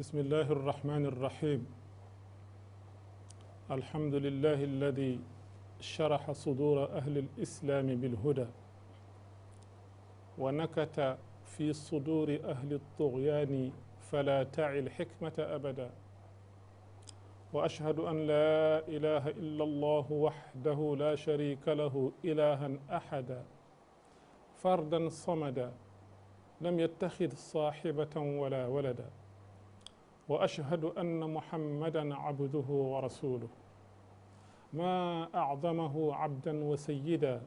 بسم الله الرحمن الرحيم. الحمد لله الذي شرح صدور أهل الإسلام بالهدى ونكت في صدور أهل الطغيان فلا تعي الحكمة أبدا وأشهد أن لا إله إلا الله وحده لا شريك له إلها أحدا فردا صمدا لم يتخذ صاحبة ولا ولدا وأشهد أن محمدا عبده ورسوله ما أعظمه عبدا وسيدا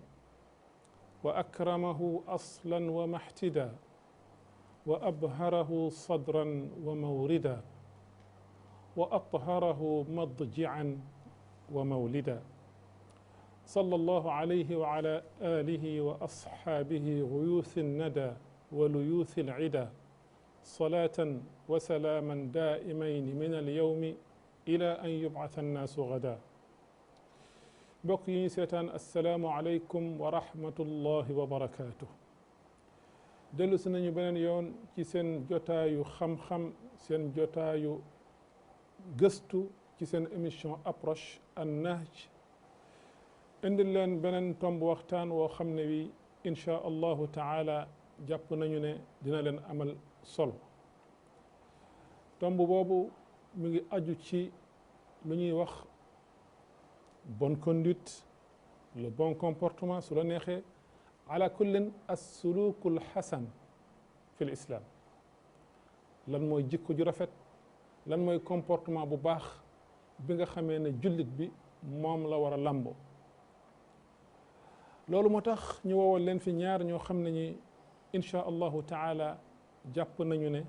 وأكرمه أصلا ومحتدا وأبهره صدرا وموردا وأطهره مضجعا ومولدا صلى الله عليه وعلى آله وأصحابه غيوث الندى وليوث العدا صلاة وسلاما دائمين من اليوم إلى أن يبعث الناس غدا mbokk yi ñu seetaan assalaamu aleykum wa rahmatullahi wa barakaatu. dellu si nañu beneen yoon ci seen jotaayu xam-xam seen jotaayu gëstu ci seen émission approche an-Nahj indil leen beneen tomb waxtaan woo xam ne wi inchaa allahu taala jàpp nañu ne dina leen amal solo. tomb boobu mi ngi aju ci lu ñuy wax bonne conduite, le bon comportement su la neexee ala kullin as-sulukul hasan fi l'islam. lan mooy jikko ju rafet, lan mooy comportement bu baax bi nga xamee ne jullit bi moom la war a làmboo. loolu moo tax ñu woowal leen fi ñaar ñoo xam ne ñi insha allahu taala jàpp nañu ne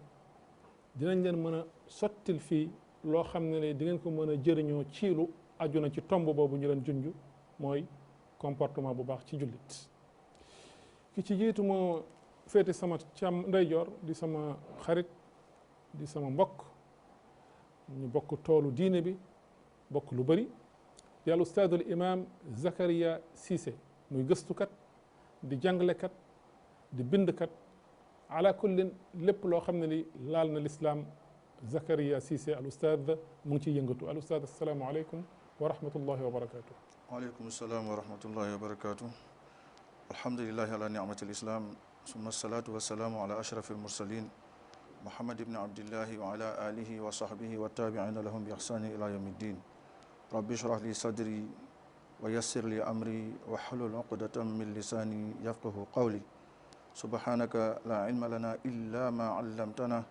dinañ leen mën a sottil fii loo xam ne di ngeen ko mën a jëriñoo ciilu aju na ci tomb boobu ñu leen junj mooy comportement bu baax ci jullit. ki ci jiitu moo féete sama càmm ndeyjoor di sama xarit di sama mbokk ñu bokk toolu diine bi bokk lu bëri di al ustaadul imam Zakaria Cissé muy gëstukat di jàngalekat di bindkat ala kullin lépp loo xam ne li laal na lislaam Zakaria Cissé al ustaad mu ngi ciy yëngatu. al ustaad assalaamu aleykum wa rahmatullahi wa barakatuh. waaleykum salaam wa rahmatullahi wa barakatuh. alhamdulillahi ala ni'mati lislam summa salatu wassalaamu ala ashraf almursalin muhammad ibni abdillahi wa ala alihi wa sahbihi wa tabi'ina lahum bi ihsani ila yawmi ddin rabbi shrah li sadri wa yassir li amri wa hlul uqdatan min lisani yafqahu qawli subhanaka la ilma lana illa ma allamtana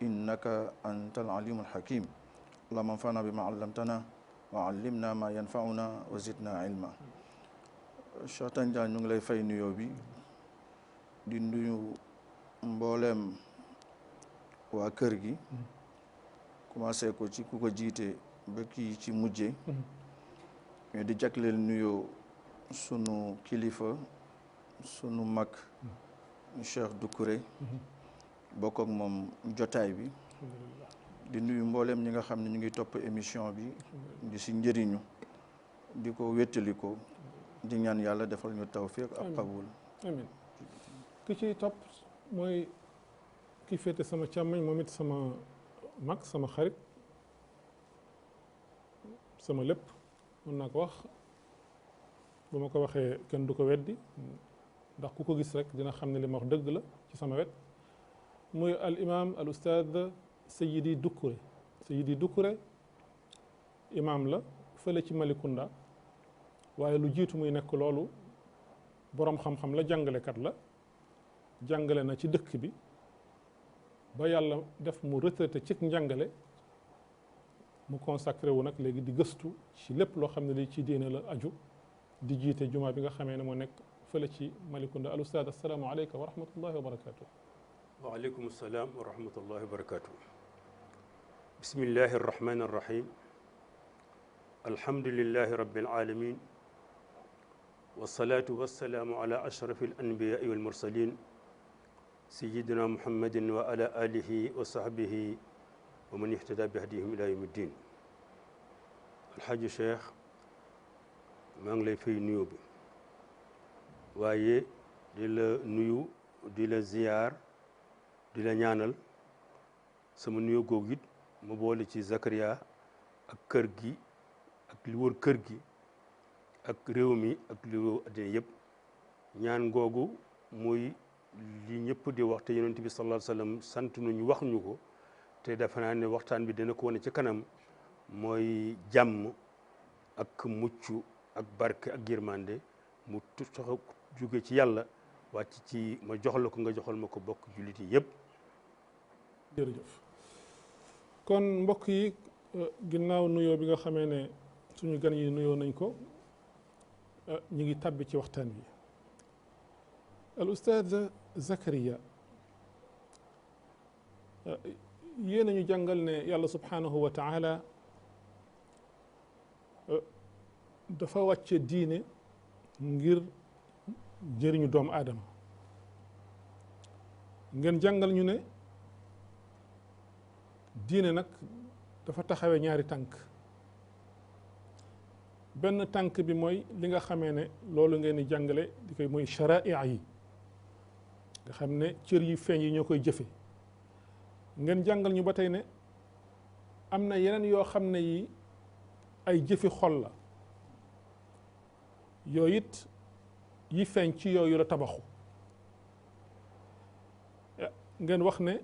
innaka antal alimul hakim allahumma anfa'na bima allamtana wa allimna ma yanfa'una wa zidna ilma. Cheikh Tandiane ñu ngi lay fay nuyoo bi di nuyu mbooleem waa kër gi commencé ko ci ku ko jiite ba kii ci mujje mais di jagleel nuyoo sunu kilifa sunu mag Cheikh Doucouré bokk ak moom jotaay bi di nuyu mbooleem ñi nga xam ne ñu ngi topp émission bi di si njëriñu di ko wéttali ko di ñaan yàlla defal ñu tawfiq ak qabul. amiin ki ciy topp mooy ki féete sama càmmoñ moom it sama mag sama xarit sama lépp mën naa ko wax bu ma ko waxee kenn du ko weddi ndax ku ko gis rek dina xam ne li ma wax dëgg la ci sama wet muy al imam al ustaad Seydi Doucouré. Seydi Doucouré imam la fële ci Malicounda waaye lu jiitu muy nekk loolu boroom xam-xam la jàngalekat la jàngale na ci dëkk bi ba yàlla def mu retraité ci njàngale mu consacré wu nag léegi di gëstu ci lépp loo xam ne li ci diine la aju di jiite jumaa bi nga xamee ne moo nekk fële ci Malicounda. al ustaad assalaamu aleyka wa rahmatullahi wa barakatuh. waaleykum salaam wa rahmatullahi wa barakatuh. bismillahi arrahmani arrahim alhamdulillahi rabbil alamin wasalaatu wasalaamu ala ashrafi alanbiyai walmursalin sayidina muhammadin wa ala alihi wa sahbihi wa man ihtada bi hadihim ila yawmi ddin. alxaaji cheikh maa ngi lay fay nuyu bi waaye di la nuyu di la ziyaar di la ñaanal sama nuyoo googu it mu boole ci Zakaria ak kër gi ak li wër kër gi ak réew mi ak li wër àddina yëpp ñaan googu muy li ñëpp di wax te yonent bi sallallahu alayhi wa sallam sant nu ñu wax ñu ko te defe naa ne waxtaan bi dina ko wane ci kanam mooy jàmm ak mucc ak barke ak yërmande mu soxo jóge ci yàlla wàcc ci ma jox la ko nga joxal ma ko bokk jullit yi yëpp. jërëjëf kon mbokk yi ginnaaw nuyoo bi nga xamee ne suñu gan yi nuyoo nañ ko ñu ngi tàbbi ci waxtaan bi al ustaad Zakaria yéen a ñu jàngal ne yàlla subhanahu wa taala dafa wàcce diine ngir njëriñu doomu aadama ngeen jàngal ñu ne diine nag dafa taxawee ñaari tànk benn tànk bi mooy li nga xamee ne loolu ngeen di jàngale di koy mooy sharaia yi nga xam ne cër yi feeñ yi ñoo koy jëfe ngeen jàngal ñu ba tey ne am na yeneen yoo xam ne yi ay jëfi xol la yooyu it yi feeñ ci yooyu la tabaxu ngeen wax ne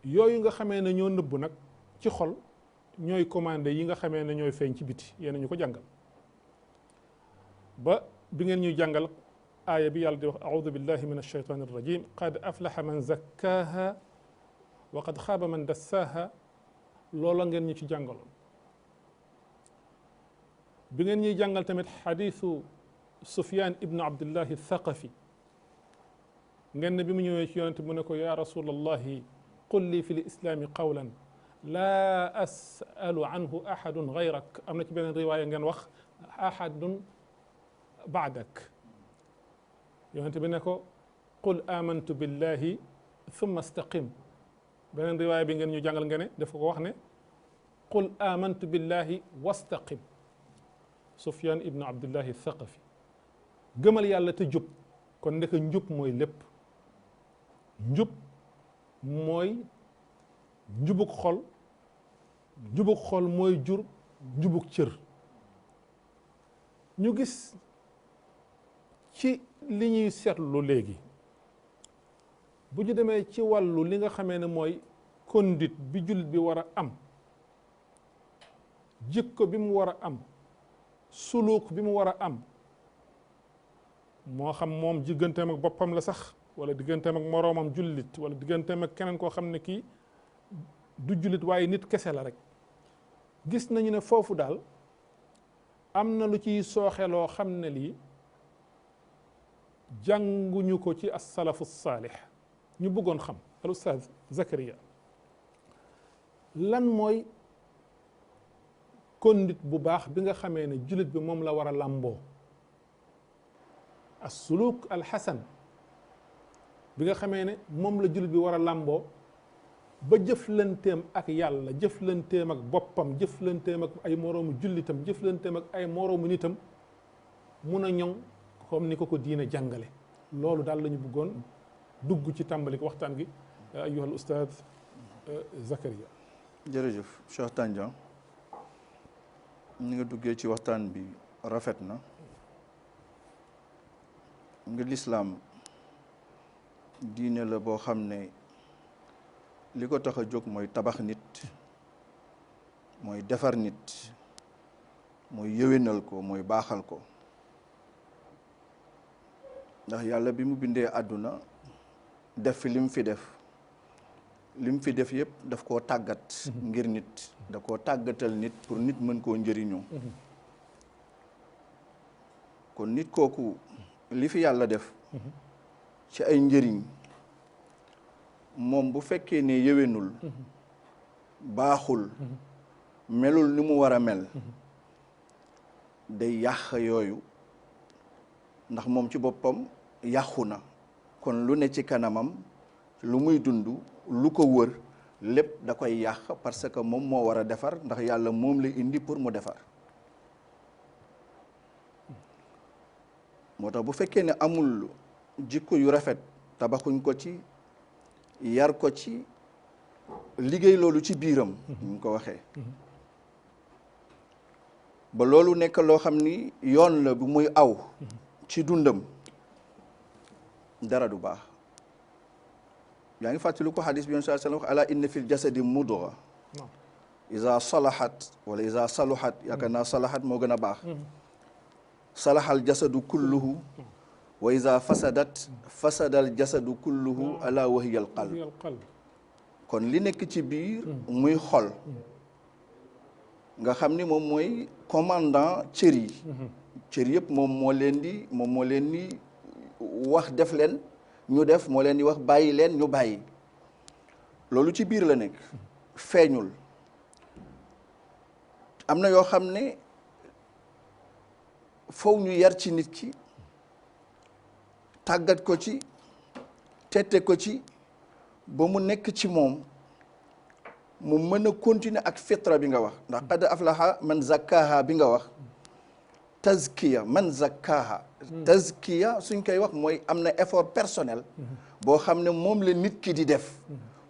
yooyu nga xamee ne ñoo nëbbu nag ci xol ñooy commandé yi nga xamee ne ñooy feeñ ci biti yéen ñu ko jàngal ba bi ngeen ñuy jàngal aaya bi yàlla di wax audu billahi min alshaytan arrajim qad aflaha man zakkaha wa qad xaaba man dassaaha loola ngeen ñu ci jàngaloon bi ngeen ñuy jàngal tamit xadiisu Sufyaan ibnu Abdillahi Thaqafi ngeen ne bi mu ñëwee ci yonente mu ne ko yaa rasulallahi qul lii fi lislaami qawlan laa asalu anhu ahadun gayrak am na ci beneen riwaaya ngeen wax ahadun baadak yonente bi ne ko qul amantu billahi thumma istaqim beneen riwaaya bi ngeen ñu jàngal ngeen ne dafa ko wax ne qul amantu billahi wastaqim Sufyaan ibnu Abdillahi Thaqafi gëmal yàlla te jub kon ndek njub mooy lépp njub mooy njubug xol mooy jur njubug cër ñu gis ci li ñuy seetlu léegi bu ñu demee ci wàllu li nga xamee ne mooy conduite bi jullit bi war a am jikko bi mu war a am suluuk bi mu war a am moo xam moom digganteem ak boppam la sax wala digganteem ak moroomam jullit wala digganteem ak keneen koo xam ne kii du jullit waaye nit kese la rek gis nañu ne foofu daal am na lu ciy sooxe loo xam ne lii jànguñu ko ci as-salafu saalix ñu bëggoon xam al ustaaz Zakaria lan mooy conduite bu baax bi nga xamee ne jullit bi moom la war a làmboo as-suluk al-hasan bi nga xamee ne moom la jullit bi war a làmboo ba jëflanteem ak yàlla jëflanteem ak boppam jëflanteem ak ay moroomu jullitam jëflanteem ak ay moroomu nitam mun a ñoŋ comme ni ko diine jàngale loolu daal la ñu bëggoon dugg ci tàmbali waxtaan gi ayyuhal ustaaz Zakaria. jërëjëf Cheikh Tandian ni nga duggee ci waxtaan bi rafet na nga lislaam diine la boo xam ne li ko tax a jóg mooy tabax nit mooy defar nit mooy yëwénal ko mooy baaxal ko ndax yàlla bi mu bindee àdduna def fi lim fi def yëpp daf koo tàggat ngir nit da koo tàggatal nit pour nit mën koo njëriñoo kon nit kooku li fi yàlla def ci ay njëriñ moom bu fekkee ne yëwénul baaxul melul ni mu war a mel day yàq yooyu ndax moom ci boppam yàqu na kon lu ne ci kanamam lu muy dund lu ko wër lépp da koy yàq parce que moom moo war a defar ndax yàlla moom la indi pour mu defar moo tax bu fekkee ne amul jikko yu rafet tabaxuñ ko ci yar ko ci liggéey loolu ci biiram ñu ngi ko waxee ba loolu nekk loo xam ni yoon la bu muy aw ci dundam dara du baax yaa ngi fàttali ko xadis bi yon saa sallam wax ala inna fil jasadi mudga isa salahat wala isa saluhat yaakaar naa salahat moo gën a baax salahal jasadu kulluhu wa isa fasadat fasadal jasadu kulluhu ala wahiyal qalb kon li nekk ci biir muy xol nga xam ni moom mooy commandant cër yi cër yëpp moom moo leen di wax def leen ñu def moo leen di wax bàyyi leen ñu bàyyi loolu ci biir la nekk feeñul am na yoo xam ne faw ñu yar ci nit ki tàggat ko ci tette ko ci ba mu nekk ci moom mu mën a continuer ak fitra bi nga wax ndax qad aflaha man zakkaha bi nga wax tazkiya man zakkaha tazkiya suñ koy wax mooy am na effort personnel boo xam ne moom la nit ki di def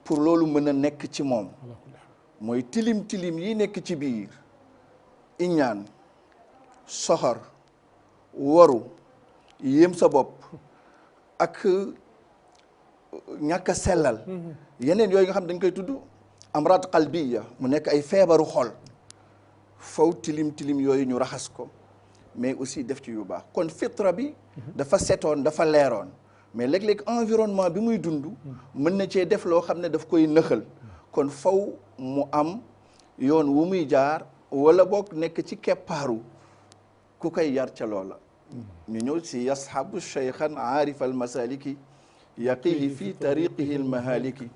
pour loolu mën a nekk ci moom mooy tilim yi nekk ci biir iñaan soxor waru yéem sa bopp ak ñàkk a sellal yeneen yooyu nga xam dañ koy tudd amraad qalbiya mu nekk ay feebaru xol faw tilim yooyu ñu raxas ko mais aussi def ci yu baax kon fitra bi dafa setoon dafa leeroon mais léeg-léeg environnement bi muy dund mën na cee def loo xam ne daf koy nëxal kon faw mu am yoon wu muy jaar wala boog nekk ci keppaaru ku koy yar ca loola ñu ñëw si yashabu cheykhan aarif al masaliki yaqihi fi tariqihi al mahaliki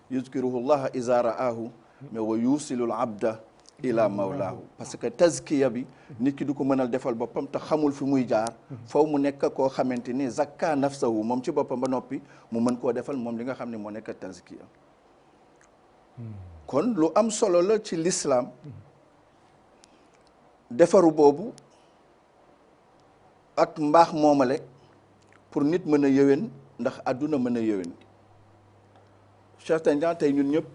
yuzkiruhu llaha iza ra'ahu mais wa yusilu al abda ila mawlaahu parce que tazkiya bi nit ki du ko mënal defal boppam te xamul fi muy jaar faw mu nekk koo xamante ni zakka nafsahu moom ci boppam ba noppi mu mën koo defal moom li nga xam ne moo nekk tazkiya kon lu am solo la ci l'islam defaru boobu ak mbaax moomale pour nit mën a yëwén ndax àdduna mën a yëwén certainement tey ñun ñëpp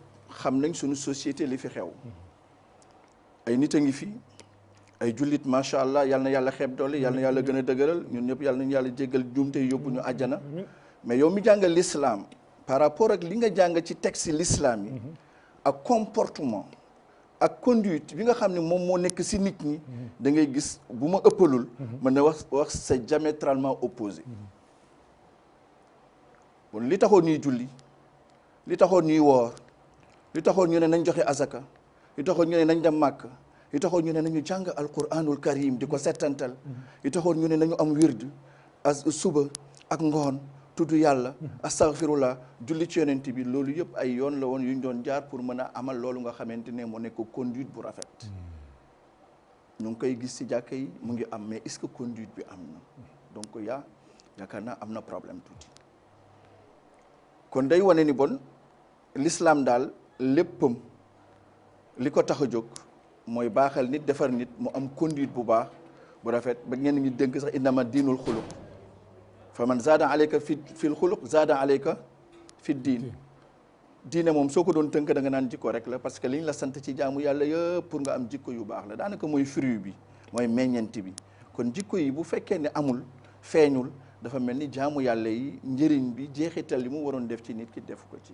xam nañ suñu société li fi xew ay nit a ngi fi ay jullit macha allah yal na yàlla xeeb doole yal na yàlla gën a dëgëral ñun ñëpp yal nañu yàlla jéggal juumte yóbbu ñu àjjana mais yow mi jàngal l'islam par rapport ak li nga jàng ci texte l'islam yi ak comportement ak conduite bi nga xam ne moom moo nekk si nit ñi da ngay gis bu ma ëppalul mën na wax c'est diamétralement opposé bon li taxoon ñuy julli li taxoon ñuy woor li taxoon ñu ne nañ joxe azaka li taxoon ñu ne nañ dem màkk li taxoon ñu ne nañu jàng alquranul karim di ko settantal li taxoon ñu ne nañu am wird suba ak ngoon tudd yàlla astaghfirullah julli ci yonent bi loolu yëpp ay yoon la woon yu ñu doon jaar pour mën a amal loolu nga xamante ne moo nekk conduite bu rafet ñu ngi koy gis ci jàkka yi mu ngi am mais est-ce que conduite bi am na donc yaakaar naa am na problème tuuti kon day wane ni bon l'islam daal léppam li ko tax a jóg mooy baaxal nit defar nit mu am conduite bu baax bu rafet ba ñenn ñi dénk sax innama diinul xuluq fa man zaada alayka fil xuluq zaada alayka fi diine moom soo ko doon tënk da nga naan jikko rek la parce que liñ la sant ci jaamu yàlla yëpp pour nga am jikko yu baax la daanaka mooy fruit bi mooy meññeent bi kon jikko yi bu fekkee ne amul feeñul dafa mel ni jaamu yàlla yi njëriñ bi jeexital li mu waroon def ci nit ki def ko ci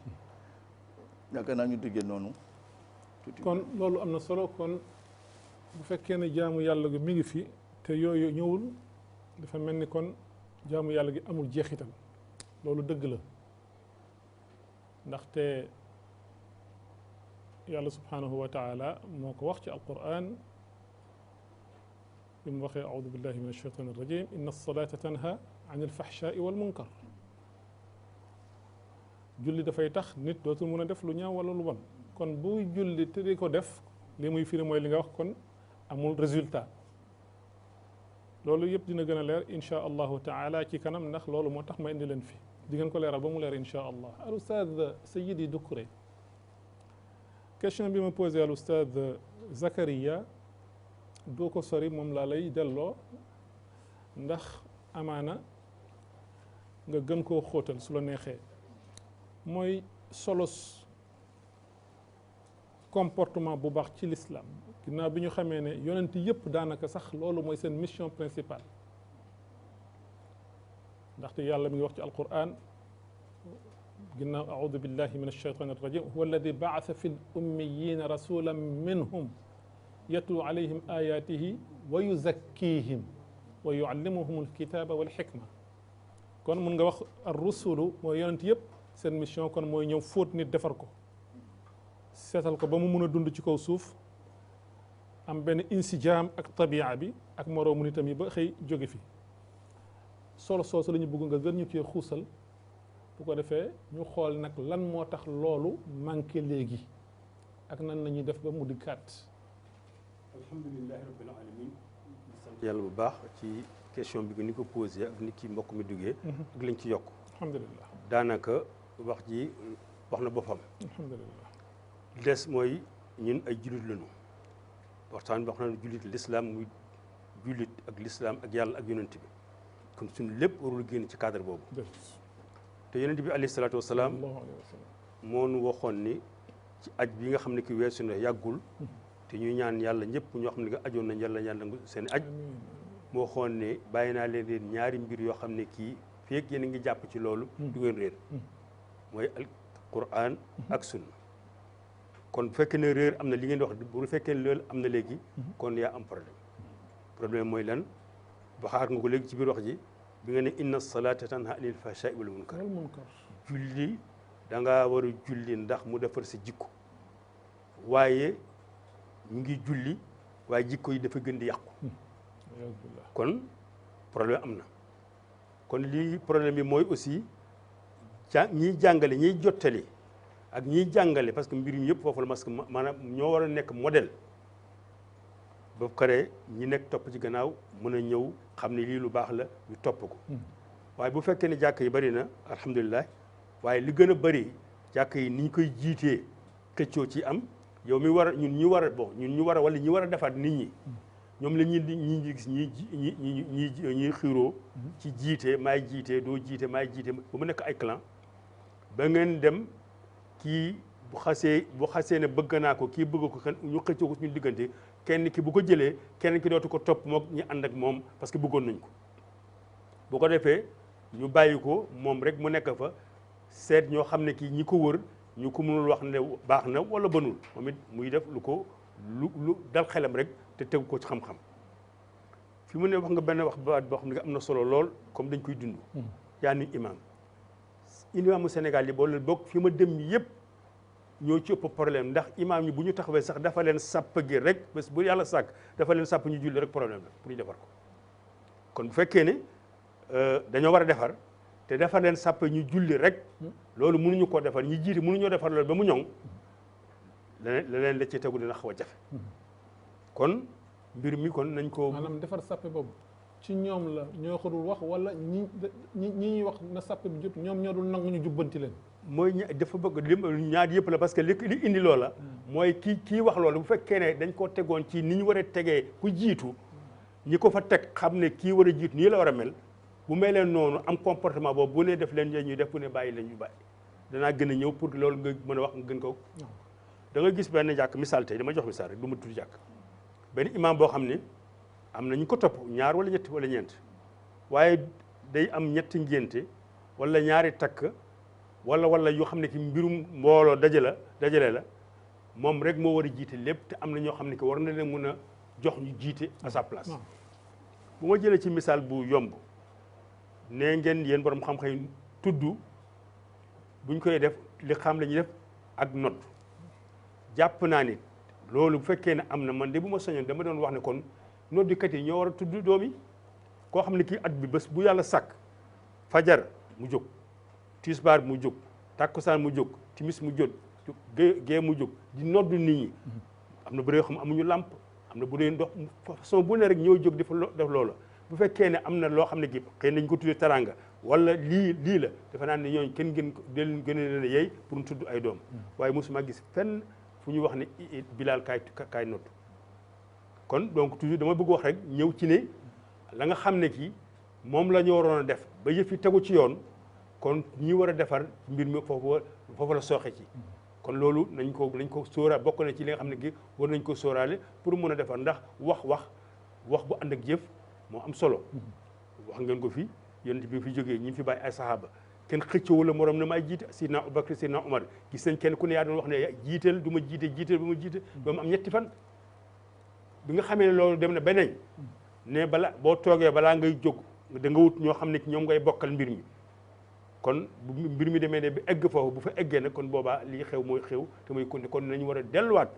yaakaar naa ñu déggee noonu kon loolu am na solo kon bu fekkee ne jaamu yàlla gi mi ngi fi te yooyu ñëwul dafa mel ni kon jaamu yàlla gi amul jeexital loolu dëgg la ndaxte yàlla subhanahu wa taala moo ko wax ci alquran bi mu waxee audu billahi min alshaytan arrajim inna alsalata tanha an alfahshai walmunkar julli dafay tax nit dootul mën a def lu ñaaw wala lu bon kon buy julli te di ko def li muy firi mooy li nga wax kon amul résultat loolu yëpp dina gën a leer insha allahu taala ci kanam ndax loolu moo tax ma indi leen fi di ngeen ko leeral ba mu leer insha allah al ustad Seydi Doucouré question bi ma posé al ustad Zakaria doo ko sori moom laa lay delloo ndax amaana nga gën koo xóotal su la neexee mooy solos comportement bu baax ci l'islam ginnaaw bi ñu xamee ne yonent yëpp daanaka sax loolu mooy seen mission principale ndaxte yàlla mi ngi wax ci alquran ginnaaw audu billahi min alshaytan arrajim huwa alladi baasa fi l ummiyina rasulan minhum yatlu alayhim ayatihi wa yuzakkihim wa yuallimuhum alkitaba walxikma kon mun nga wax ar rusulu mooy yonent yëpp seen mission kon mooy ñëw fóot nit defar ko seetal ko ba mu mun a dund ci kaw suuf am benn insijaam ak tabia bi ak moroomu nitam yi ba xëy jóge fi solo soosu la ñu bëgg nga gën ñu cee xuusal bu ko defee ñu xool nag lan moo tax loolu manqué léegi ak nan la ñuy def ba mu dikkaat. alhamdulilahi rabbil alamin di sant yàlla bu baax ci question bi nga ni ko posé ak ni ki mbokk mi duggee ak lañ ci yokk alhamdulilah daanaka wax ji wax na boppam alhamdulilah des mooy ñun ay jullit lañu waxtaan bi wax na jullit l'islam muy jullit ak l'islam ak yàlla ak yonent bi kon suñu lépp warul génn ci cadre boobu te yonent bi alayhi salaatu wasalaam moo nu waxoon ni ci aj bi nga xam ne ki weesu na yàggul te ñuy ñaan yàlla ñëpp ñoo xam ne nga ajoon nañ yàlla ñaan nangu seen aj moo waxoon ne bàyyi naa leen ñaari mbir yoo xam ne kii feeg yéen a ngi jàpp ci loolu du ngeen réer mooy al quran ak sunna kon bu fekkee ne réer am na li ngeen di wax bu fekkee ne loolu am na léegi kon yaa am problème mooy lan waxaat nga ko léegi ci biir wax ji bi nga ne inna salata tanha anil fahsha'i wal munkar julli da ngaa war a julli ndax mu defar sa jikko waaye ñu ngi julli waaye jikko yi dafa gën di yàqu kon problème am na kon lii problème bi mooy aussi ñiy jàngale ñiy jottali ak ñiy jàngale parce que mbir mi yëpp foofu la parce que maanaam ñoo war a nekk modèle ba pare ñi nekk topp ci gannaaw mën a ñëw xam ne lii lu baax la ñu topp ko waaye bu fekkee ne jàkk yi bëri na alhamdulilah waaye li gën a bëri jàkk yi ni ñu koy jiitee xëccoo ci am yow mi war a ñun ñu war a bon ñun ñu war a wala ñi war a defaat nit ñi ñoom la ñi gis ñi xiiroo ci jiite maay jiite doo jiite maay jiite ba mu nekk ay clan ba ngeen dem kii bu xasee ne bëgg naa ko kii bëgg ko ñu xëccoo ko suñu diggante kenn ki bu ko jëlee kenn ki dootu ko topp moom ñu ànd ak moom parce que bëggoon nañ ko bu ko defee ñu bàyyi ko moom rek mu nekk fa seet ñoo xam ne kii ñi ko wër ñu ko mënul wax ne baax na wala banul moom it muy def lu dal xelam rek te tegu ko ci xam-xam fi mu ne wax nga benn wax baat boo xam ne am na solo lool comme dañ koy dund yaa ni imaamu Sénégal yi boole bokk fi ma dem yëpp ñoo ci ëpp problème ndax imaam yi bu ñu taxawee sax dafa leen sàpp gi rek bés bu yàlla sàkk dafa leen sàpp ñu julli rek problème la pour ñu defar ko kon bu fekkee ne dañoo war a defar te defar leen sàpp ñu julli rek loolu mënuñu koo defar ñi jiite mënuñoo defar loolu ba mu ñoŋ leneen la ci tegu dina xaw a jafe kon mbir mi kon nañ ko maanaam defar sàppe boobu ci ñoom la ñoo ko dul wax wala ñi ñuy wax na sàppe bi jub ñoom ñoo dul nangu ñu jubbanti leen mooy dafa bëgg li ñaar yëpp la parce que li indi loola mooy kii wax loolu bu fekkee ne dañ ko tegoon ci ni ñu war a tegee ku jiitu ñi ko fa teg xam ne kii war a jiitu nii la war a mel bu mel leen noonu am comportement boobu bu ne def leen ñuy def bu ne bàyyi leen ñu bàyyi danaa gën a ñëw pour loolu nga mën a wax nga gën ko da nga gis benn jàkk misaal tey dama jox misaal rek du ma tudd jàkk benn imam boo xam ne am na ñu ko topp ñaar wala ñett wala ñeent waaye day am ñetti ngénte wala ñaari takk wala yoo xam ne ki mbirum mbooloo dajale la moom rek moo war a jiite lépp te am na ñoo xam ne que war na leen mën a jox ñu jiite à sa place bu ma jëlee ci misaal bu yomb nee ngeen yéen borom xam-xam yi tudd buñ koy def li xam la ñuy def ak nodd jàpp naa ni loolu bu fekkee ne am na man de bu ma soñoon dama doon wax ne kon noddikat yi ñoo war a tudd doom yi koo xam ne kii at bi bés bu yàlla sàkk fajar mu jóg tisbaar mu jóg takkusaan mu jóg timis mu jóg gee mu jóg di noddu nit ñi am na bu dee xam amuñu làmp am na bu dee ndox façon bu ne rek ñoo jóg def loola bu fekkee ne am na loo xam ne gi xëy nañ ko tuddee taranga wala lii la dafa naan ne ñooñ kenn gën a leen yey pour ñu tudd ay doom waaye mosuma gis fenn fu ñu wax ne Bilal kaay nodd kon donc toujours dama bëgg wax rek ñëw ci ne la nga xam ne kii moom la ñu waroon a def ba yëf yi tegu ci yoon kon ñi war a defar mbir mi foofu la sooxe ci kon loolu nañ ko sóoraale bokk na ci li nga xam ne gi war nañ ko sóoraale pour mun a defar ndax wax bu ànd ak jëf moo am solo wax ngeen ko fi yonent bi fi jógee ñi fi bàyyi ay sahaaba kenn xëccoo la morom na may jiite Sidna Abubakar Sidna Omar gis nañ kenn ku ne yaa doon wax ne jiiteel du ma jiite ba mu am ñetti fan bi nga xamee ne loolu dem na beneen ne boo toogee balaa ngay jóg da nga wut ñoo xam ne ñoom ngay bokkal mbir mi kon bu mbir mi demee ne bi egg foofu bu fa eggee nag kon boobaa lii xew mooy xew te mooy kon nañu war a delluwaat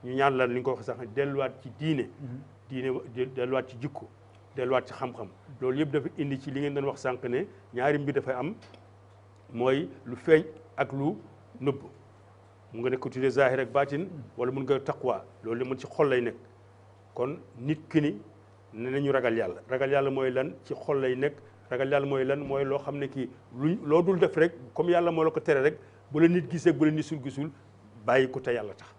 ñu ñaan la li nga ko wax sax delluwaat ci diine delluwaat ci jikko delluwaat ci xam-xam loolu yëpp dafa indi ci li ngeen doon wax sànq ne ñaari mbir dafay am mooy lu feeñ ak lu nëbb mu nga nekk ko tuddee zahir ak baatin wala mun nga taqwa loolu li mun ci xol lay nekk kon nit ki ni ne nañu ragal yàlla mooy lan ci xol lay nekk ragal yàlla mooy lan mooy loo xam ne kii loo dul def rek comme yàlla moo la ko tere rek bu la nit gisee bu la nit gisul bàyyi ko te yàlla tax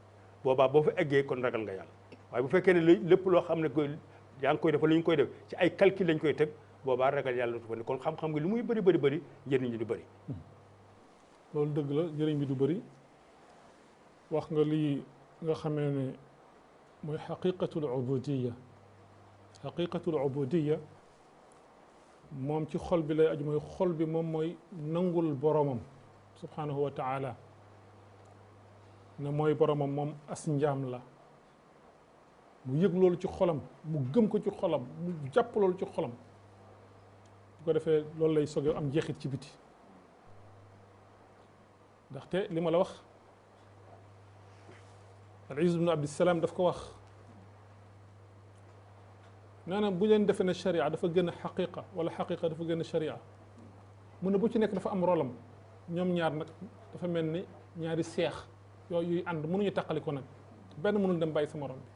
boobaa boo fa eggee kon ragal nga yàlla waaye bu fekkee ne lépp loo xam ne yaa ngi koy def wala ñu ngi koy def ci ay calcul lañ koy teg boobaa ragal yàlla du fa ne kon xam-xam nga li muy bëri njëriñ li du bëri loolu dëgg la njëriñ bi du bëri wax nga lii nga xamee ne mooy xaqiqatul ubudiya moom ci xol bi lay aju mooy xol bi moom mooy nangul boromam subhanahu wa taala ne mooy boromam moom as njaam la mu yëg loolu ci xolam mu gëm ko ci xolam mu jàpp loolu ci xolam bu ko defee loolu lay soge am jeexit ci biti ndaxte li ma la wax al-Izz ibn Abdissalaam daf ko wax nee na bu leen defee ne sharia dafa gën a xaqiqa wala xaqiqa dafa gën a sharia mu ne bu ci nekk dafa am rolam ñoom ñaar nag dafa mel ni ñaari seex yooyu yuy ànd mënuñu taqali ko nag benn mënul dem bàyyi sa morom bi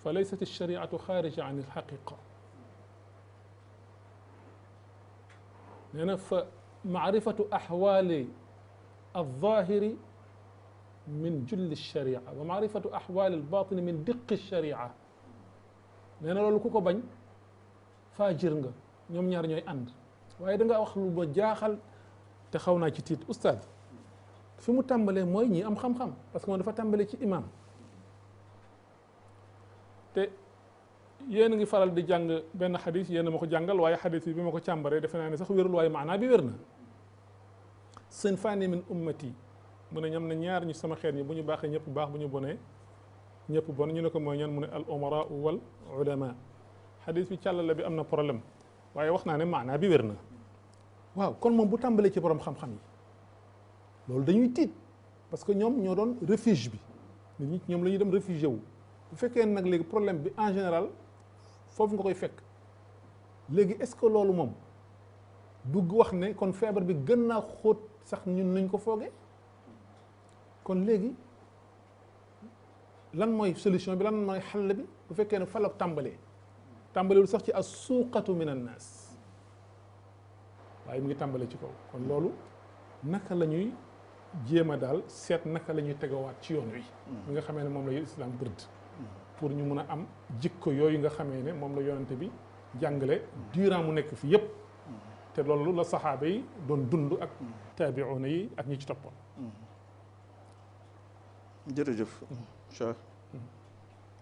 fa laysat alshariatu xaarija an alxaqiqa nee na fa maarifatu axwaali alzahiri min julli alsharia wa maarifatu axwaali albatini min diqi alsharia nee na loolu ku ko bañ faajir nga ñoom ñaar ñooy ànd waaye da nga wax lu ma jaaxal te xaw naa ci tiit oustaz fi mu tàmbalee mooy ñi am xam-xam parce que moom dafa tàmbalee ci imam te yéen a ngi faral di jàng benn xadis yéen a ma ko jàngal waaye xadis bi ma ko càmbaree defe naa ne sax wérul waaye maanaa bi wér na sinfaani min ummati mu ne ñam na ñaar ñu sama xeet ñi bu ñu baaxee ñëpp baax bu ñu bonee ñëpp bon ñu ne ko mooy ñan mu ne al umara wal ulama xadis bi càllale bi am na problème waaye wax naa ne maanaa bi wér na waaw kon moom bu tàmbalee ci borom xam-xam yi loolu dañuy tiit parce que ñoom ñoo doon refuge bi nit ñi ñoom la ñuy dem réfugié wu bu fekkee nag léegi problème bi en général foofu nga koy fekk léegi est-ce que loolu moom dugg wax ne kon feebar bi gën naa xóot sax ñun nañ ko foogee kon léegi lan mooy solution bi lan mooy xàll bi bu fekkee ne fa la tàmbalewul sax ci as suuqatu min an naas waaye mu ngi tàmbalee ci kaw kon loolu naka la ñuy jéem a daal seet naka la ñuy tegawaat ci yoon wi mi nga xamee ne moom la islam bërd pour ñu mun a am jikko yooyu nga xamee ne moom la yonante bi jàngale durant mu nekk fi yépp te loolu la saxaaba yi doon dund ak taabiuuna yi ak ñi ci toppoon jërëjëf Cheikh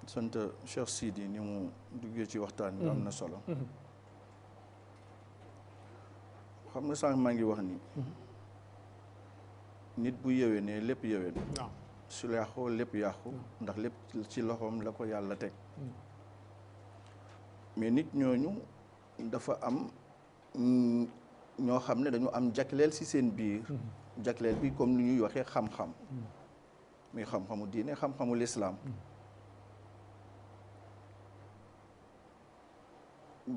sant Cheikh Sidi ni mu duggee ci waxtaan bi am na solo xam nga sànq maa ngi wax ni nit bu yéwénee lépp yéwén su yàqoo lépp yàqu ndax lépp ci loxoom la ko yàlla teg mais nit ñooñu dafa am ñoo xam ne dañu am jagleel ci seen biir jagleel bi comme ni ñuy waxee xam-xam muy xam-xamu diine xam-xamu lislaam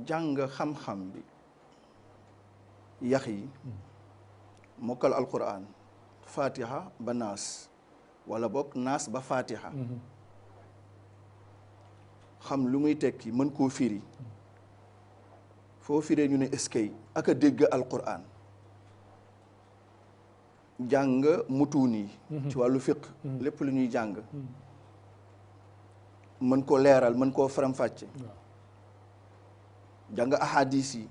jàng xam-xam bi yax yi mokkal alquran fatiha ba naas wala boog naas ba fatiha xam lu muy tekki mën koo firi foo firee ñu ne eskay ak a dégg alquran jàng mutuun yi ci wàllu fiq lépp lu ñuy jàng mën koo leeral mën koo faram-fàcce jàng ahadis yi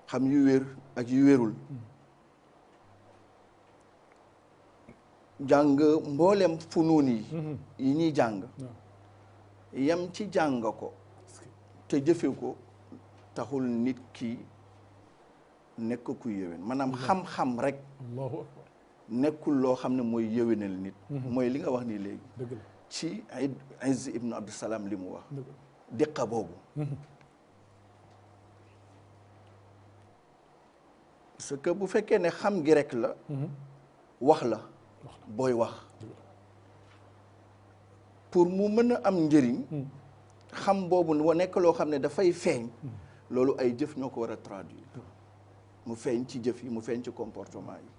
xam yu wér ak yu wérul jàng mboolem funuun yi ñuy jàng yam ci jàng ko te jëfe ko taxul nit ki nekk ku yéwén maanaam xam-xam rek allahu akbar nekkul loo xam ne mooy yéwénal nit mooy li nga wax nii léegi dëgg la ci Izz ibnu Abdusalaam li mu wax dëgg la diqa boobu parce que bu fekkee ne xam gi rek la wax la booy wax pour mu mën a am njëriñ xam boobu nekk loo xam ne dafay feeñ loolu ay jëf ñoo ko war a traduire mu feeñ ci jëf yi mu feeñ ci comportement yi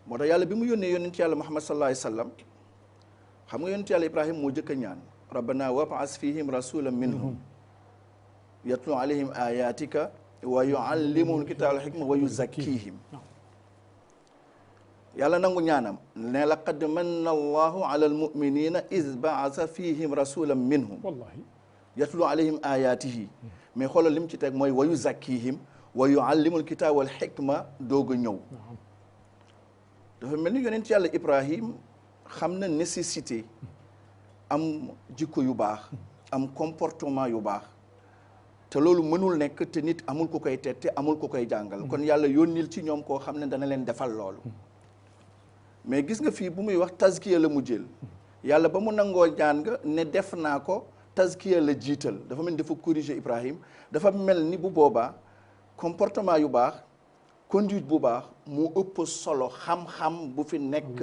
moo tax yàlla bi mu yónnee yonent yàlla Muhammad sallallahu alayhi wa sallam xam nga yonent yàlla Ibrahim moo jëkk a ñaan rabbana wab'as fihim rasulan minhum yatlu alayhim ayatika wa yuallimuhum alkitaba wal hikma wa yuzakkihim yàlla nangu ñaanam ne laqad manna allahu ala almuminina iz ba'asa fihim rasulan minhum wallahi yatlu alayhim ayatihi mais xoolal lim ci teg mooy wa yuzakkihim wa yuallimul kitaba wal hikma doog a ñëw dafa mel ni yonent yàlla Ibrahim xam na nécessité am jikko yu baax am comportement yu baax te loolu mënul nekk te nit amul ku koy tette amul ku koy jàngal kon yàlla yónnil ci ñoom koo xam ne dana leen defal loolu mais gis nga fii bu muy wax tazkiya la mu jël yàlla ba mu nangoo ñaan nga ne def naa ko tazkiya la jiital dafa mel ni dafa corriger Ibrahim dafa mel ni bu boobaa comportement yu baax conduite bu baax mu ëpp solo xam-xam bu fi nekk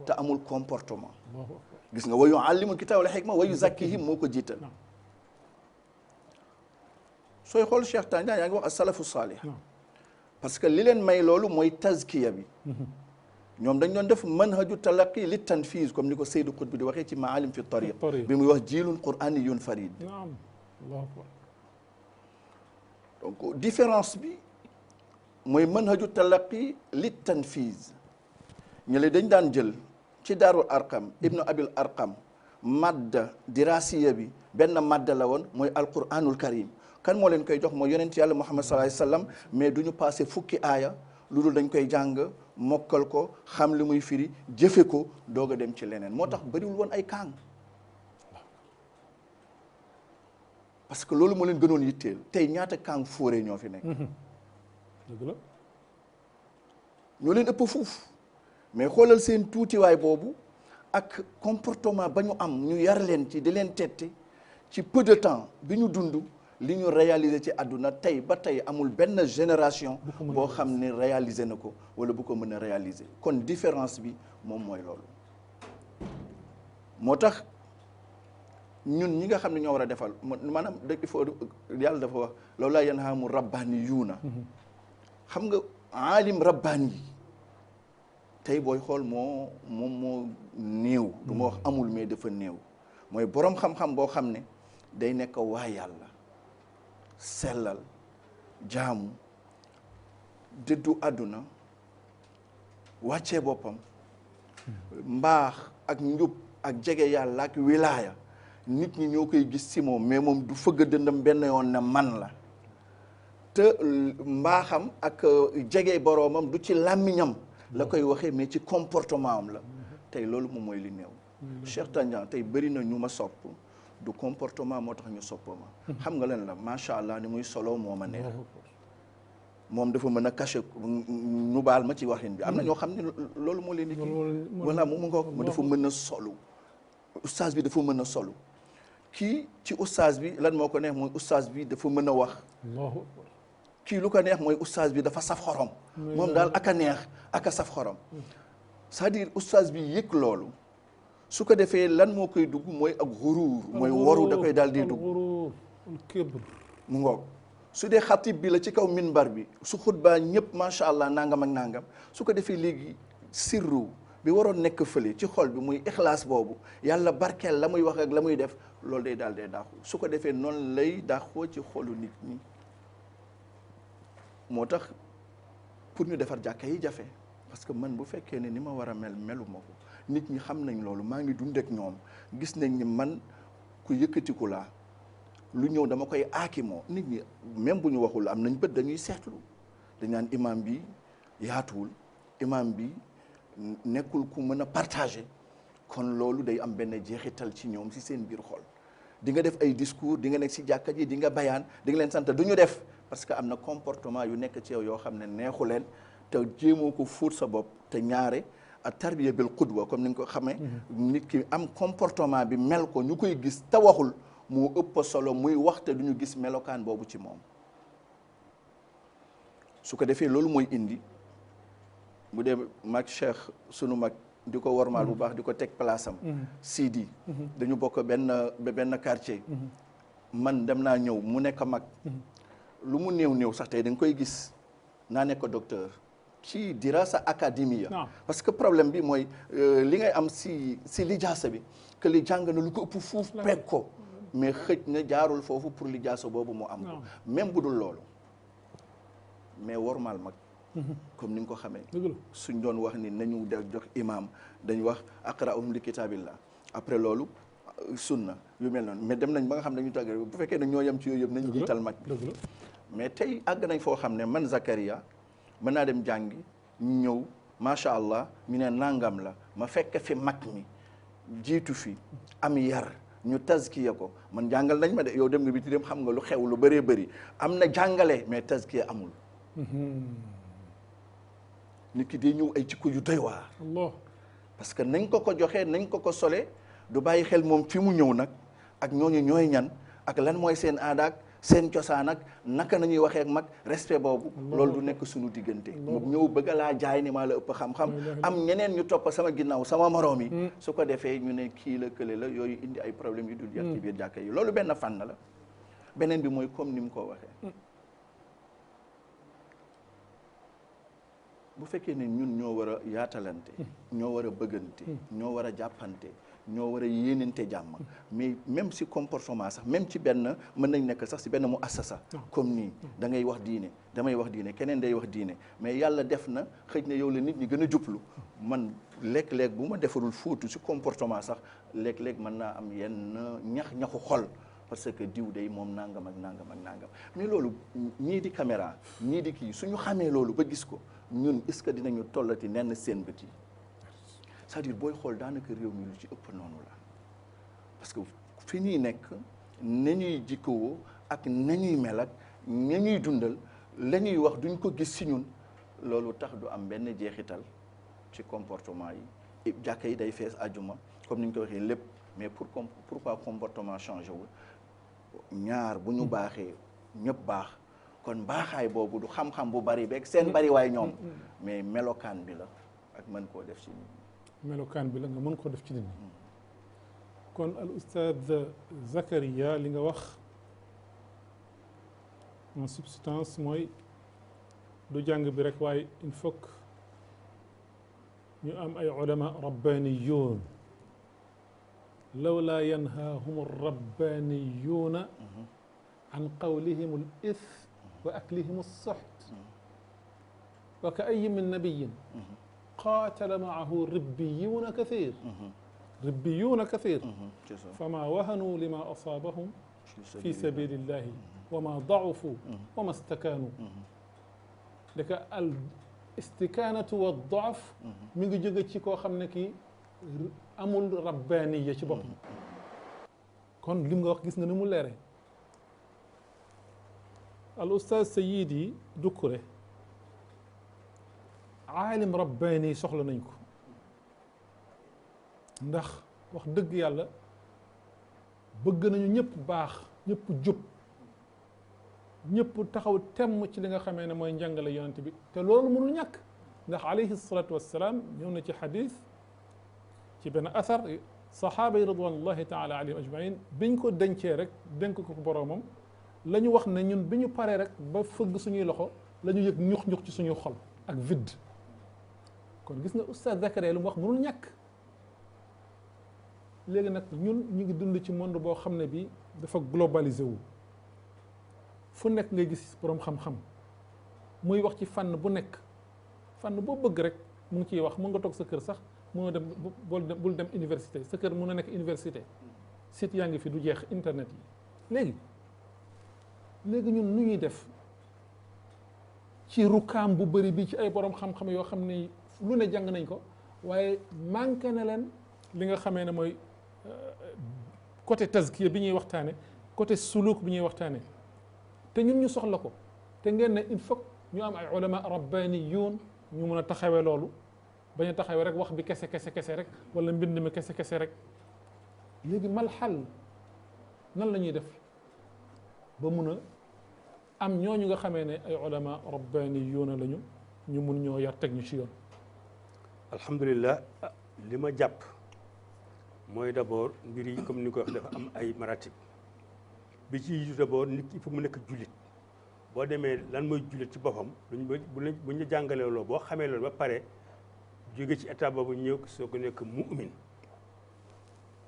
te amul comportement gis nga wa yuallimul kitaaba wal hikma wa yuzakkihim moo ko jiital sooy xool Cheikh Tandian yaa ngi wax as-salafu salih parce que li leen may loolu mooy tazkiya bi ñoom dañ doon def manhaju talaqi li tanfiz comme ni ko Seydou Qutb di waxee ci maalim fi tariq bi muy wax jiilun qur'aniyun farid donc différence bi mooy manhaju talaqi li tanfiz ñële dañ daan jël ci daarul arqam ibnu abil arqam madda dirasiya bi benn madda la woon mooy alquranul karim kan moo leen koy jox mooy yonent yàlla Muhammad sallallahu alayhi wasallam mais du ñu passé fukki aaya lu dul dañ koy jàng mokkal ko xam li muy firi jëfe ko doog a dem ci leneen moo tax bëriwul woon ay kaang parce que loolu moo leen gënoon yitteel tey ñaata kaang fóore ñoo fi nekk dëgg la ñoo leen ëpp fuuf mais xoolal seen tuutiwaay boobu ak comportement ba ñu am ñu yar leen ci di leen tette ci peu de temps bi ñu dund li ñu réaliser ci àdduna tey ba tey amul benn génération boo xam ne réaliser na ko wala bu ko mën a réaliser kon différence bi moom mooy loolu moo tax ñun ñi nga xam ne ñoo war a defal maanaam il faut yàlla dafa wax loolu laa yanhaamu rabbaaniyuuna xam nga aalim rabbaani yi tey booy xool moo néew du ma wax amul mais dafa néew mooy boroom xam-xam boo xam ne day nekk waa yàlla sellal jaamu dëddu àdduna wàccee boppam mbaax ak njub ak jege yàlla ak wilaaya nit ñi ñoo koy gis ci moom mais moom du fëgg dëndam benn yoon ne man la te mbaaxam ak jege boroomam du ci làmmiñam la koy waxee mais ci comportement am la tey loolu moom mooy li néew Cheikh Tandian tey bëri na ñu ma sopp du comportement moo tax ñu sopp ma xam nga leen la macha allah ni muy solo moo ma neex moom dafa mën a caché ñu baal ma ci waxin bi am na ñoo xam ne loolu moo leen di kii voilà mu ngoog dafa mën a solo oustaz bi dafa mën a solo kii ci oustaz bi lan moo ko neex mooy oustaz bi dafa mën a wax kii lu ko neex mooy oustaz bi dafa saf xorom moom daal ak a neex ak a saf xorom c'est-à-dire oustaz bi yëg loolu su ko defee lan moo koy dugg mooy ak xuruur mooy waru da koy daal di dugg mu ngoog su dee xatib bi la ci kaw minbar bi su xutbaa ñëpp macha allah nangam ak nangam su ko defee léegi sirru bi waroon nekk fële ci xol bi muy ixlaas boobu yàlla barkeel la muy wax ak la muy def loolu day daal dee daaxu su ko defee noonu lay daaxoo ci xolu nit ñi moo tax pour ñu defar jàkka yi jafe parce que man bu fekkee ne ni ma war a mel melu ma ko nit ñi xam nañ loolu maa ngi dund ak ñoom gis nañ ni man ku yëkkatiku laa lu ñëw dama koy aakimoo nit ñi même bu ñu waxul am nañ bët dañuy seetlu dañ naan imam bi yaatuwul imam bi nekkul ku mën a partager kon loolu day am benn jeexital ci ñoom si seen biir xol di nga def ay discours di nga nekk si jàkka ji di nga bayaan di nga leen sant du ñu def parce que am na comportement yu nekk ci yow yoo xam ne neexu leen te jéemoo ko fóot sa bopp te ñaare a tarbiya bil qudwa comme ni nga ko xamee nit ki am comportement bi mel ko ñu koy gis te waxul moo ëpp solo muy wax te du ñu gis melokaan boobu ci moom su ko defee loolu mooy indi bu dee mag Cheikh sunu mag di ko wormaal bu baax di ko teg place am Sidi dañu bokk benn quartier man dem naa ñëw mu nekk mag lu mu néew sax tey da nga koy gis naa nekk docteur ci dirasa académie parce que problème bi mooy li ngay am si lijaasa bi que li jàng na lu ko ëpp fuuf peeg ko mais xëj na jaarul foofu pour lijaasa boobu mu am ko même bu dul loolu mais wormaal mag comme ni nga ko xamee suñ doon wax ni nañu def jox imam dañu wax aqra'uhum li kitaabillah après loolu sunna yu mel noonu mais dem nañ ba nga xam ne dañu tàgg bu fekkee ne ñoo yem ci yooyu yëpp nañ jiital mag bi mais tey àgg nañ foo xam ne man Zakaria mën naa dem jàngi ñëw macha allah ñu ne nangam la ma fekk fi mag mi jiitu fi am yar ñu tazkiya ko man jàngal nañ ma de yow dem nga biti dem xam nga lu xew lu bëree bëri am na jàngale mais tazkiya amul nit ki day ñëw ay jikko yu doy waar parce que nañ ko joxee nañ ko solee du bàyyi xel moom fi mu ñëw nag ak ñooñu ñooy ñan ak lan mooy seen aadaak seen cosaan ak naka nañuy waxee ak mag respect boobu loolu du nekk suñu diggante moom ñëw bëgg laa jaay ni maa la ëpp xam-xam am ñeneen ñu topp sama ginnaaw sama moroom yi su ko defee ñu ne kii la kële la yooyu indi ay problème yu dul yàq ci biir jàkka yi loolu benn fànn la beneen bi mooy comme ni mu ko waxee bu fekkee ne ñun ñoo war a yaatalante ñoo war a bëggante ñoo war a jàppante ñoo war a yéenante jàmm mais même si comportement sax même ci benn mën nañ nekk sax si benn mu assasa comme nii da ngay wax diine damay wax diine keneen day wax diine mais yàlla def na xëj na yow la nit ñi gën a jublu man léeg-léeg bu ma defarul fóotu si comportement sax léeg-léeg mën naa am yenn ñaxu xol parce que diw day moom nangam ak nangam ak nangam mais loolu ñii di caméra ñii di kii suñu xamee loolu ba gis ko ñun est-ce que dinañu tollati nenn seen bët yi c'est-à-dire booy xool daanaka réew mi lu ci ëpp noonu la parce que fi ñuy nekk nañuy jikkowoo ak nañuy mel ak nañuy dundal la ñuy wax duñ ko gis si ñun loolu tax du am benn jeexital ci comportement yi jàkka yi day fees àjjuma comme ni ñu ko waxee lépp mais pourquoi comportement changé wul ñaar bu ñu baaxee ñëpp baax kon baaxaay boobu du xam-xam bu bari beeg seen bari waay ñoom mais melokaan bi la ak mën koo def ci nit ñi melokaan bi la nga mën koo def ci nit ñi kon al ustaad Zakaria li nga wax en substance mooy du jàng bi rek waaye il faut que ñu am ay ulama rabbaniyuun lawlaa yanhaahum rabbaniyuuna an qawlihim al ith wa aklihim as-suht wa ka ayyin min nabiyyin qaatala maahu ribbiyuuna kathir ribbiyuuna kathir fama wahanuu lima asaabahum fi sabilillahi wa ma da'ufu wa ma stakaanu daka al istikaanatu wa daaf mi ngi jóge ci koo xam ne kii amul rabbaaniya ci boppam kon lim nga wax gis nga ni mu leere al ustaaz Sayyidi Doucouré aalim rabbaani soxla nañ ko ndax wax dëgg yàlla bëgg nañu ñëpp baax ñëpp jub ñëpp taxaw temm ci li nga xamee ne mooy njàngale yonent bi te loolu mënul ñàkk ndax alayhi salaatu wassalaam ñëw na ci xadis ci benn athar saxaaba yi ridwanullahi taala alayhim ajmain biñ ko dencee rek dénk ko boroomam la ñu wax ne ñun bi ñu paree rek ba fëgg suñuy loxo la ñu yëg ñux-ñux ci suñuy xol ak vide kon gis nga oustaz Zakaria lu mu wax mënul ñàkk léegi nag ñun ñu ngi dund ci monde boo xam ne bi dafa globalisé wu fu nekk ngay gis boroom xam-xam muy wax ci fànn bu nekk fànn boo bëgg rek mu ngi ciy wax mën nga toog sa kër sax mën nga dem bul dem université sa kër mën na nekk université site yaa ngi fi du jeex internet yi léegi ñun nu ñuy def ci rukaam bu bëri bi ci ay borom xam-xam yoo xam ne lu ne jàng nañ ko waaye manqué na leen li nga xamee ne mooy côté tazkiya bi ñuy waxtaane côté suluk bi ñuy waxtaane te ñun ñu soxla ko te ngeen ne il faut ñu am ay ulama rabbaniyun ñu mun a taxawee loolu bañ a taxawee rek wax bi kese kese rek wala mbind mi kese rek léegi mal xal nan la ñuy def ba mun a am ñooñu nga xamee ne ay ulama rabbaniyuuna lañu ñu mun ñoo yar teg ñu ci yoon. alhamdulilah li ma jàpp mooy d'abord mbir yi comme ni ko wax dafa am ay maratib bi ci jiitu d'abord nit ki il faut mu nekk jullit boo demee lan mooy jullit ci boppam buñ la jàngalee loolu boo xamee loolu ba pare jóge ci étape boobu ñëw soo ko nekk mu'min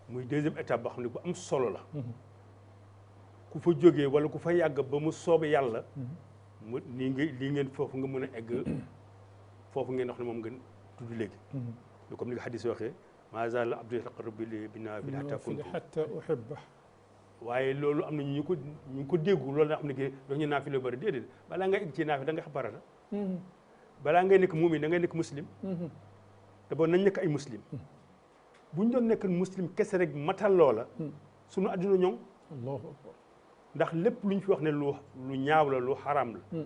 muy deuxième étape boo xam ne bu am solo la. ku fa jógee wala ku fa yàgg ba mu soobe yàlla mu lii ngeen foofu nga mën a egg foofu ngeen wax ne moom ngeen tudd léegi comme ni nga xadis waxee maa zaala abdi yataqarrabu ilayya bin-nawaafil hattaa uhibbahu waaye loolu am na ñu ko déggu loolu nga xam ne que doo ñu naafila bëri déedéet balaa nga egg ci naafi da nga xam farata balaa ngay nekk mu'min da ngay nekk muslim d'abord nañ nekk ay muslim buñ doon nekk muslim kese rek matal loola sunu adduna ñoŋ allahu akbar ndax lépp lu ñu fi wax ne lu ñaaw la lu xaraam la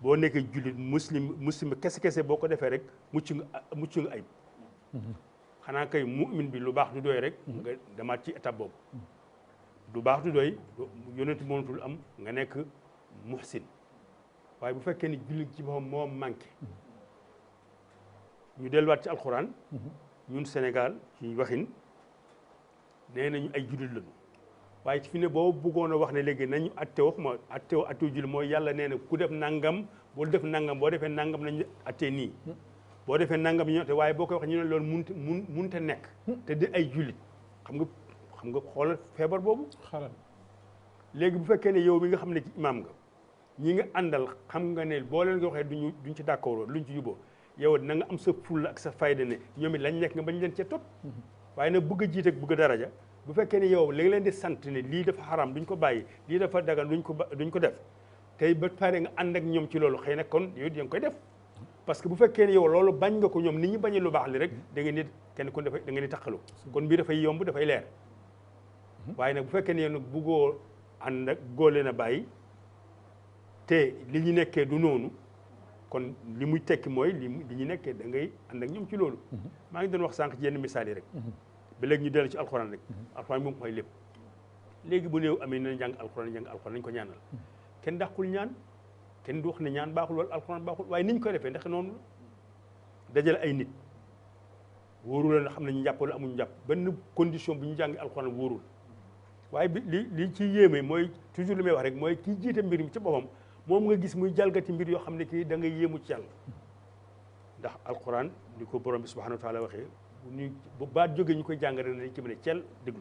boo nekkee jullit muslim kese boo ko defee rek mucc nga ayib xanaa kay mu'min bi lu baax du doy rek nga demaat ci étape boobu du baax du doy yonent moomatul am nga nekk muhsin waaye bu fekkee ni jullit ci boppam moo manqué ñu delluwaat ci alxuraan ñun Sénégal ci waxin nee nañu ay jullit lañu waaye ci fi ne boo bëggoon a wax ne léegi nañu attewoo julli mooy yàlla nee na ku def nangam boo def nangam boo defee nangam nañu attee nii boo defee nangam ñu te waaye boo koy wax ñu ne loolu munta nekk te di ay jullit xam nga xoolal feebar boobu xalal léegi bu fekkee ne yow mi nga xam ne ci imaam nga ñi nga àndal xam nga ne boo leen nga waxee duñ ci d'accord luñ ci juboo yow na nga am sa fulla ak sa fayda ne ñoom it lañ nekk nga bañ leen cee topp waaye nag bëgg a jiite ak bëgg a daraja bu fekkee ne yow léegi leen di sant ne lii dafa xaram duñ ko bàyyi lii dafa dagan duñ ko def tey ba pare nga ànd ak ñoom ci loolu xëy na kon yow da nga koy def parce que bu fekkee ne yow loolu bañ nga ko ñoom nit ñi bañee lu baax li rek da ngeen di kenn kon dafay da ngeen di taqalu kon bii dafay yomb dafay leer waaye nag bu fekkee ne yow nag buggoo ànd ak góor leen a bàyyi te li ñu nekkee du noonu kon li muy tekki mooy li ñu nekkee da ngay ànd ak ñoom ci loolu maa ngi doon wax sànq ci yenn misaal yi rek ba léegi ñu dellu ci alxuraan rek alxuraan moom mooy lépp léegi bu néew amee na jàng alxuraan nañ ko ñaanal kenn dàqul ñaan kenn du wax ne ñaan baaxul wala alxuraan baaxul waaye niñ koy defee ndax noonu dajale ay nit wóorul la xam ne ñu jàpp wala amuñu jàpp benn condition bu ñu jàngi alxuraan wóorul waaye bi li ci yéeme mooy toujours li may wax rek mooy kii jiite mbir mi ci boppam moom nga gis muy jalgati mbir yoo xam ne kii da ngay yéemu ci yàlla ndax alxuraan ni ko borom bi subhanahu wa taala waxee bu baat jógee ñu koy jàngale nañ ci mën a ceel déglu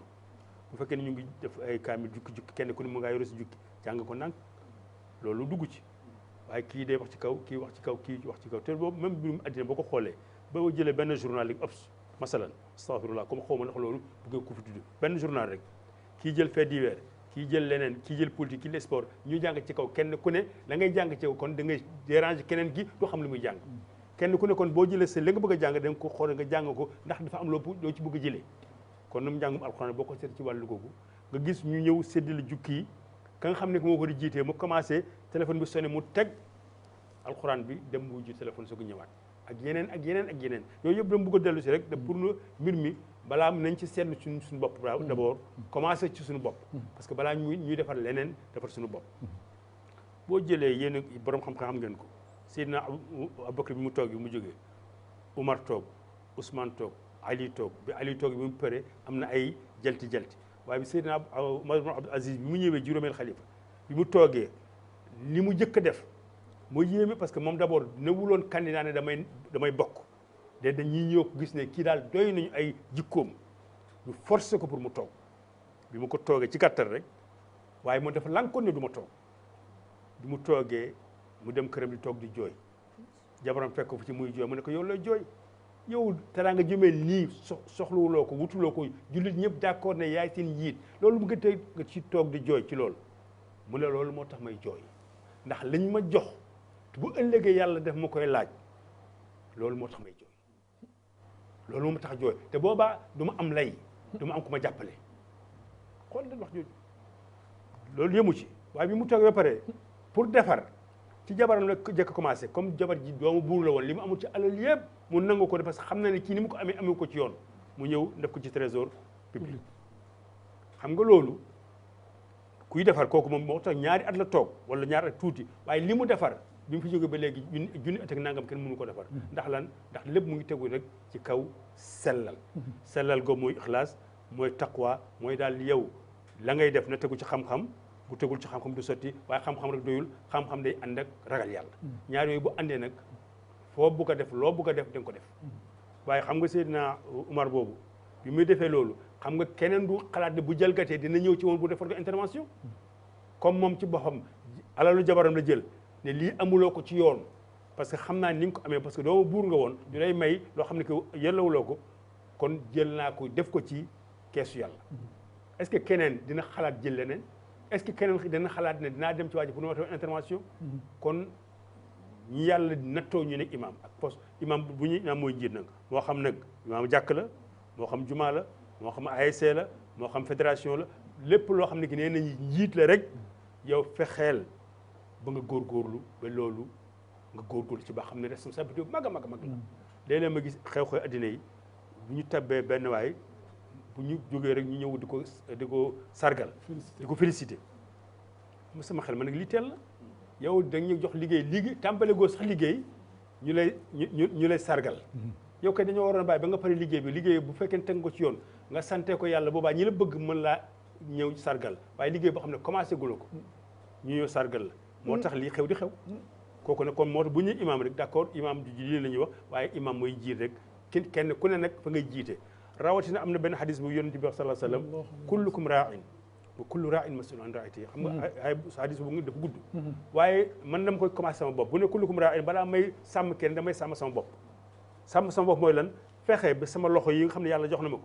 bu fekkee ne ñu ngi def ay kaamil jukki kenn ku ne mu ngaa yore si jukki jàng ko nang loolu dugg ci waaye kii day wax ci kaw kii wax ci kaw kii wax ci kaw te boobu même mbirum addina boo ko xoolee ba jëlee benn journal rek ops masalan astaghfirullah comme xaw ma ndax loolu bëggee ko fi tudd benn journal rek kii jël fait divers kii jël leneen kii jël politique kii le sport ñu jàng ci kaw kenn ku ne la ngay jàng ci kaw kon da ngay déranger keneen gi du xam li muy jàng kenn ku ne kon boo jëlee sa li nga bëgg a jàng da nga ko xool nga jàng ko ndax dafa am loo ci bëgg a jëlee kon nu mu njàngum alxuraan boo ko seet ci wàllu googu nga gis ñu ñëw séddale jukki yi ka nga xam ne moo ko di jiitee mu commencé téléphone bi sonné mu teg alxuraan bi dem mu wujju téléphone soo ko ñëwaat ak yeneen ak yeneen ak yeneen yooyu yëpp dama bëgg a dellu si rek de pour mbir mi balaa nañ ci seetlu suñu bopp d'abord commencé ci suñu bopp parce que balaa ñuy defar leneen defar suñu bopp boo jëlee yéen borom xam-xam ngeen ko Seydina Abubakar bi mu toog bi mu jógee Umar toog Ousmane toog Ali toog bi Ali toog bi mu pare am na ay jalti waaye bi Seydina Umar ibn Abdul Aziz bi mu ñëwee juróomeel xalifa bi mu toogee li mu jëkk a def moo yéeme parce que moom d'abord newuloon candidat ne damay bokk de dañuy ñëw ko gis ne kii daal doy nañu ay jikkoom ñu forcé ko pour mu toog bi mu ko toogee ci gàttal rek waaye moom dafa lankoon ne du ma toog bi mu toogee mu dem këram di toog di jooy jabaram fekk fu ci muy jooy mu ne ko yow lay jooy yow teraanga jëmee nii soxlawuloo ko wutuloo ko jullit ñëpp d'accord ne yaay seen njiit loolu mu nga tey nga ci toog di jooy ci loolu mu ne loolu moo tax may jooy ndax lañ ma jox bu ëllëgee yàlla def ma koy laaj loolu moo tax may jooy loolu moo ma tax a jooy te boobaa du ma am lay du ma am ku ma jàppale xool leen wax jooju loolu yëmu ci waaye bi mu toogee ba pare pour defar ci jabaram la jëkk commencé comme jabar ji doomu buur la woon li mu amul ci alal yëpp mu nangu ko parce que xam na ne kii ni mu ko amee ko ci yoon mu ñëw def ko ci trésor public xam nga loolu kuy defar kooku moom moo tax ñaari at la toog wala ñaari at tuuti waaye li mu defar bi mu fi jógee ba léegi junni at ak nangam kenn mënu ko defar ndax lan ndax lépp mu ngi tegu rek ci kaw sellal googu mooy ixlaas mooy taqwa mooy daal yow la ngay def na tegu ci xam-xam bu tegul ci xam-xam du sotti waaye xam-xam rek doyul xam-xam day ànd ak ragal yàlla ñaar yooyu bu àndee nag foo bugg a def loo bugg a def da nga ko def waaye xam nga Seydina Umar boobu bi muy defee loolu xam nga keneen du xalaat ne bu jalgatee dina ñëw ci woon bu defar ko intervention comme moom ci boppam alalu jabaram la jël ne lii amuloo ko ci yoon parce que xam naa ni nga ko amee parce que doomu buur nga woon du lay may loo xam ne que yellawuloo ko kon jël naa ko def ko ci keesu yàlla est-ce que keneen dina xalaat jël leneen est-ce que keneen dina xalaat ne dinaa dem ci waaji pour nu ma intervention kon ñi yàlla nattoo ñu nekk imam ak poste imam bu ñu imam mooy njiit nag moo xam nag imam jàkk la moo xam jumaa la moo xam ASC la moo xam fédération la lépp loo xam ne ki nee nañu njiit la rek yow fexeel ba nga góorgóorlu ba loolu nga góorgóorlu ci ba xam ne responsabilité bu mag a mag a mag la léeg-léeg ma gis xew-xew addina yi bu ñu tabbee benn waay bu ñu jógee rek ñu ñëw di ko sargal di ko félicité ma sama xel ma nag lii teel la yow dañuy jox liggéey tàmbale goo sax liggéey ñu lay sargal yow kay dañoo waroon a bàyyi ba nga pare liggéey bu fekkee teg ko ci yoon nga sante ko yàlla boobaa ñi la bëgg mën laa ñëw sargal waaye liggéey boo xam ne commencé guloo ko ñu ñëw sargal la moo tax lii xew di xew kooku nag kon moo tax bu ñuy imam rek d'accord imam du lii la ñuy wax waaye imam mooy jiit rek kenn ku ne nag fa ngay jiite rawatina am na benn xadis bu yonent bi wax sallallahu alayhi wa sallam kullukum raa'in wa kullu raa'in mas'uulun an ra'iyyatihi xam nga ay xadis boobu dafa gudd waaye man dama koy commencé sama bopp bu ne kullukum raa'in balaa may sàmm kenn damay sàmm sama bopp sàmm sama bopp mooy lan fexe ba sama loxo yi nga xam ne yàlla jox na ma ko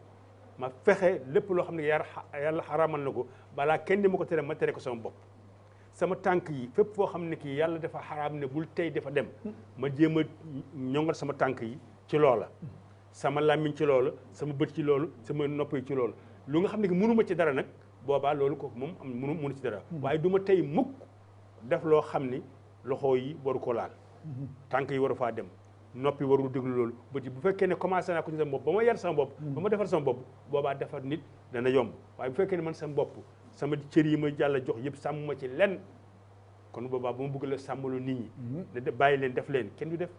ma fexe lépp loo xam ne yàlla xaraamal na ko balaa kenn di ma ko tere ma tere ko sama bopp sama tànk yi fépp foo xam ne kii yàlla dafa xaraam ne bul tey dafa dem ma jéem a ñongal sama tànk yi ci loola sama làmmiñ ci loolu sama bët ci loolu sama nopp yi ci loolu lu nga xam ne mënuma ci dara nag boobaa loolu kooku moom am mënu ci dara waaye du ma tey mukk def loo xam ni loxo yi waru ko laal tànk yi waru faa dem noppi warul déglu loolu bët yi bu fekkee ne commencé naa ko ci sama bopp ba ma yar sama bopp ba ma defar sama bopp boobaa defar nit dana yomb waaye bu fekkee ne man sama bopp sama cër yi ma jàlla jox yëpp sàmm ma ci lenn kon boobaa ba ma bëgg la sàmmaloo nit ñi ne bàyyi leen def leen kenn du def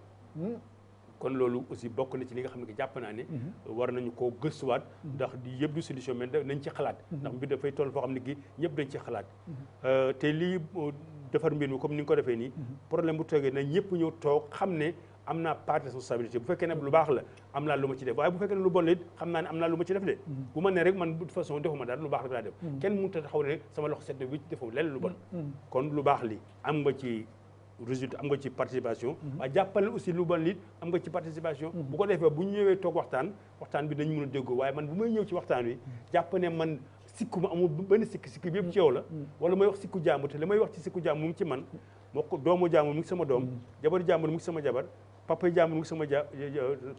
kon loolu aussi bokk na ci li nga xam ne que jàpp naa ne war nañu koo gëstuwaat ndax di yëpp du solution mais nañ ci xalaat ndax mbir dafay toll foo xam ne gi ñëpp dañ ci xalaat te lii defar mbir mi comme ni nga ko defee nii problème bu toogee na ñëpp ñëw toog xam ne am naa part de responsabilité bu fekkee ne lu baax la am naa lu ma ci def waaye bu fekkee ne lu bon la it xam naa ne am naa lu ma ci def de bu ma ne rek man de toute façon defuma dara lu baax rek laa def kenn mënut a taxaw ne sama loxo set bi defuma lenn lu bon kon lu baax li am nga ci résultat am nga ci participation waaye jàppale aussi lu bon li am nga ci participation bu ko defee bu ñu ñëwee toog waxtaan bi dañu mën a déggoo waaye man bu may ñëw ci waxtaan wi jàpp ne man sikku ma amul benn sikki bi yëpp ci yow la wala may wax sikku jàmbur te li may wax ci sikku jàmbur mu ngi ci man moo ko doomu jàmbur mu ngi sama doom jabaru jàmbur mu ngi sama jabar papa jàmbur mu ngi sama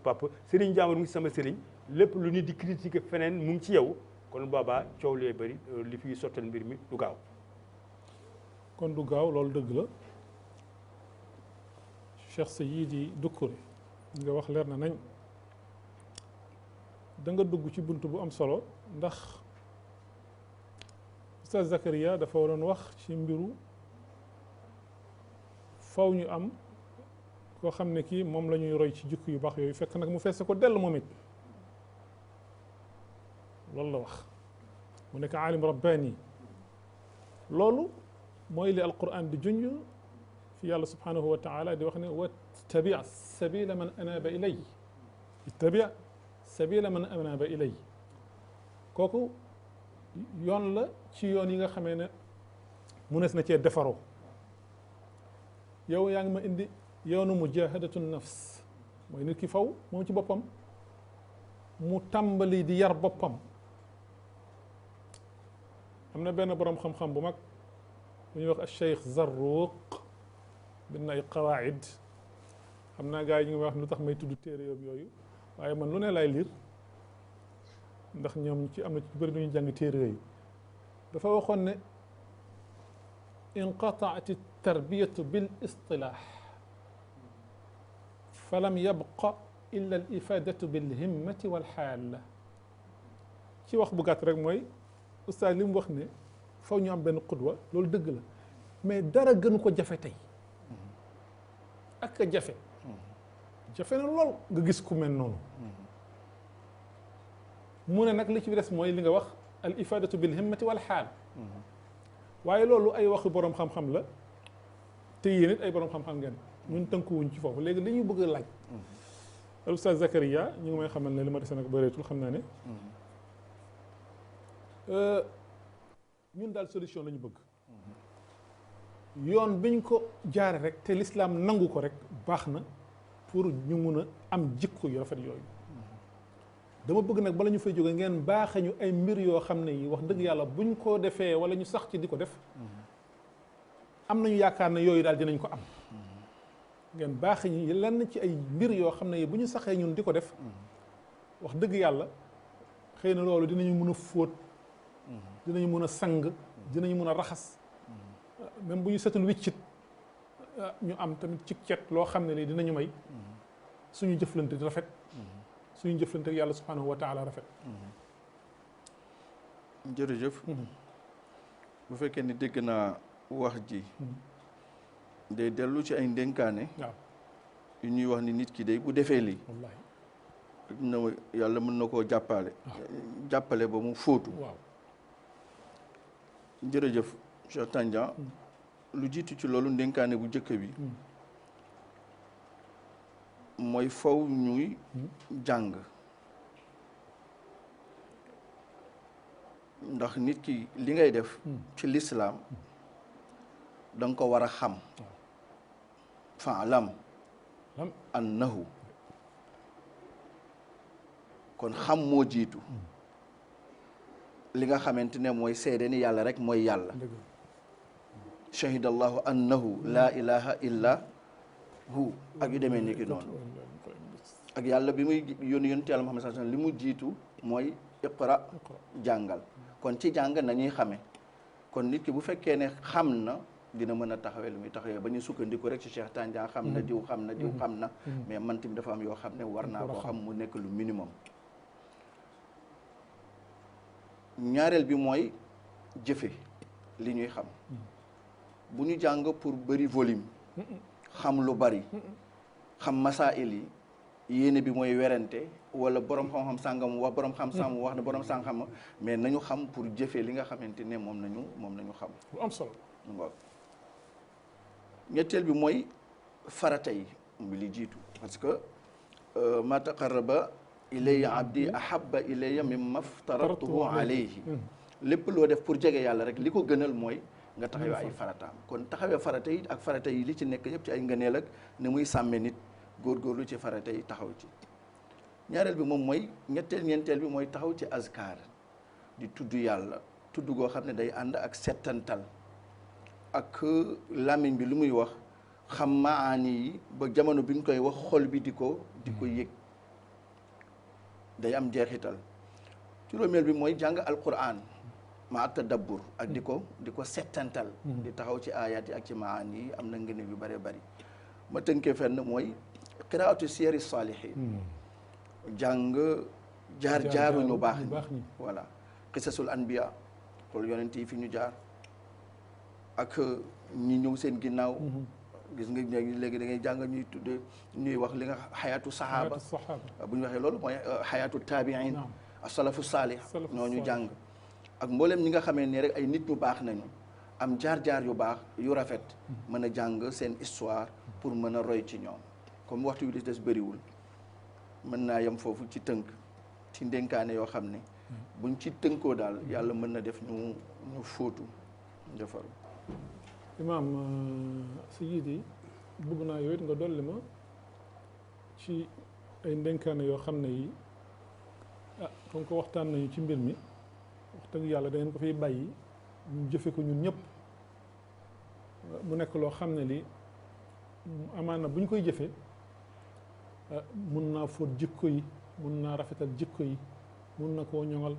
papa sëriñ jàmbur mu ngi sama sëriñ lépp lu nit di critiquer feneen mu ngi ci yow kon boobaa coow lee bëri li fi sottal mbir mi du gaaw kon du gaaw loolu dëgg la Cheikh Seydi Doucouré nga wax leer na nañ da nga dugg ci bunt bu am solo ndax Oustaz Zakaria dafa waroon wax ci mbiru faw ñu am koo xam ne kii moom la ñuy roy ci jikko yu baax yooyu fekk nag mu fees ko dell moom it loolu la wax mu nekk aalim rabbaani loolu mooy li alquran di junj fi yàlla subhanahu wa taala di wax ne wattabi sabila man anaba ilay ittabi sabila man anaba ilay kooku yoon la ci yoon yi nga xamee ne munees na cee defaroo yow yaa ngi ma indi yoonu mujahadatu nafs mooy nit ki faw moom ci boppam mu tàmbali di yar boppam am na benn boroom xam-xam bu mag bu ñuy wax al Cheikh Zarruq bind na ay qawaid xam naa gars yi ñu ngi wax lu tax may tudd téere yooyu waaye man lu ne laay liir ndax ñoom ci am na ci bëri nu ñu jàng téere yooyu dafa waxoon ne inqataat tarbiyatu bil istilaax fa lam yabqa illa al ifadatu bil himmati wal xaal ci wax bu gàtt rek mooy ustaas li mu wax ne faw ñu am benn xudwa loolu dëgg la mais dara gënu ko jafe tey ak a jafe na lool nga gis ku mel noonu mu ne nag li ci des mooy li nga wax al ifadatu bil himmati wal xaal waaye loolu ay waxi boroom xam-xam la te yéen it ay boroom xam-xam ngeen ñun tënkuwuñ ci foofu léegi li ñu bëgg a laaj al ustaz Zakaria ñu ngi may xamal ne li ma dese nag bëreetul xam naa ne ñun daal solution la ñu bëgg yoon biñ ko jaare rek te l'islam nangu ko rek baax na pour ñu mun a am jikko yu rafet yooyu dama bëgg nag bala ñu fay jóge ngeen baaxe ñu ay mbir yoo xam ne yi wax dëgg yàlla buñ ko defee wala ñu sax ci di ko def am nañu yaakaar ne yooyu daal dinañ ko am ngeen baaxe ñu lenn ci ay mbir yoo xam ne yi bu ñu saxee ñun di ko def wax dëgg yàlla xëy na loolu dinañu mun a fóot dinañu mun a sang dinañu mun a raxas même bu ñu setul wiccit ñu am tamit ci cet loo xam ne lii dinañu may suñu jëflante di rafet suñu jëflante ak yàlla subhanahu wa taala rafet jërëjëf bu fekkee ni dégg naa wax ji day dellu ci ay ndénkaane waaw yu ñuy wax ni nit ki day bu defee lii wallahi na yàlla mën na koo jàppale ba mu fóotu waaw jërëjëf Cheikh Tandian lu jiitu ci loolu ndénkaane bu njëkk bi mooy faw ñuy jàng ndax nit ki li ngay def ci lislaam da nga ko war a xam fa'lam annahu kon xam moo jiitu li nga xamante ne mooy seede ni yàlla rek mooy yàlla shahida allahu annahu laa ilaha illa hu ak yu demee ni ki noonu ak yàlla bi muy yónni yonent yàlla Muhammad sallallahu alayhi wasallam li mu jiitu mooy iqra jàngal kon ci jàng nañuy xame kon nit ki bu fekkee ne xam na dina mën a taxawee lu muy taxawee ba ñu sukkandiku rek ci Cheikh Tandian xam na diw xam na diw xam na mais man tamit dafa am yoo xam ne war naa koo xam mu nekk lu minimum ñaareel bi mooy jëfe li ñuy xam bu ñu jàng pour bëri volume xam lu bari xam masail yi yéene bi mooy werante wala borom xam-xam sàngam wax borom xam-xam wax ne borom sàngam mais nañu xam pour jëfe li nga xamante ne moom nañu xam lu am solo ñetteel bi mooy farata yi bi li jiitu parce que ma taqarraba ilayya abdi ahabba ilayya mimma aftaratuhu alayhi lépp loo def pour jege yàlla rek li ko gënal mooy nga taxawee ay farataam kon taxawee farata yi ak farata yi li ci nekk yëpp ci ay ngëneel ak ni muy sàmme nit góorgóorlu ci farata yi taxaw ci ñaareel bi moom mooy ñeenteel bi mooy taxaw ci azkar di tudd yàlla tudd goo xam ne day ànd ak settantal ak làmmiñ bi lu muy wax xam maani yi ba jamono bi ñu koy wax xol bi di ko yëg day am jeexital juróomeel bi mooy jàng alquran ma tadabbur ak di ko settantal di taxaw ci ayat yi ak ci maani yi am na ngëneel yu bëree bëri ma tënkee fenn mooy qiraatu siyari salihin jàng jaar-jaaru ñu baax ñi voilà qisasul anbiya xool yonent yi fi ñu jaar ak ñi ñëw seen ginnaaw gis nga léegi da ngay jàng ñuy wax li nga xayaatu sahaaba bu ñu waxee loolu mooy xayaatu taabiin asalafu saalih ñooñu jàng ak mboolem ñi nga xamee ne rek ay nit ñu baax nañu am jaar-jaar yu baax yu rafet mën a jàng seen histoire pour mën a roy ci ñoom comme waxtu wi li des bëriwul mën naa yem foofu ci tënk ci ndénkaane yoo xam ne buñ ci tënkoo daal yàlla mën na def ñu fóotu defaru imaam Seydi bëgg naa yow it nga dolli ma ci ay ndénkaane yoo xam ne yi comme ko waxtaan nañu ci mbir mi wax dëgg yàlla da ngeen ko fiy bàyyi ñu jëfe ko ñun ñëpp mu nekk loo xam ne li amaana bu ñu koy jëfee mun naa fóot jikko yi mun naa rafetal jikko yi, mun na koo ñoŋal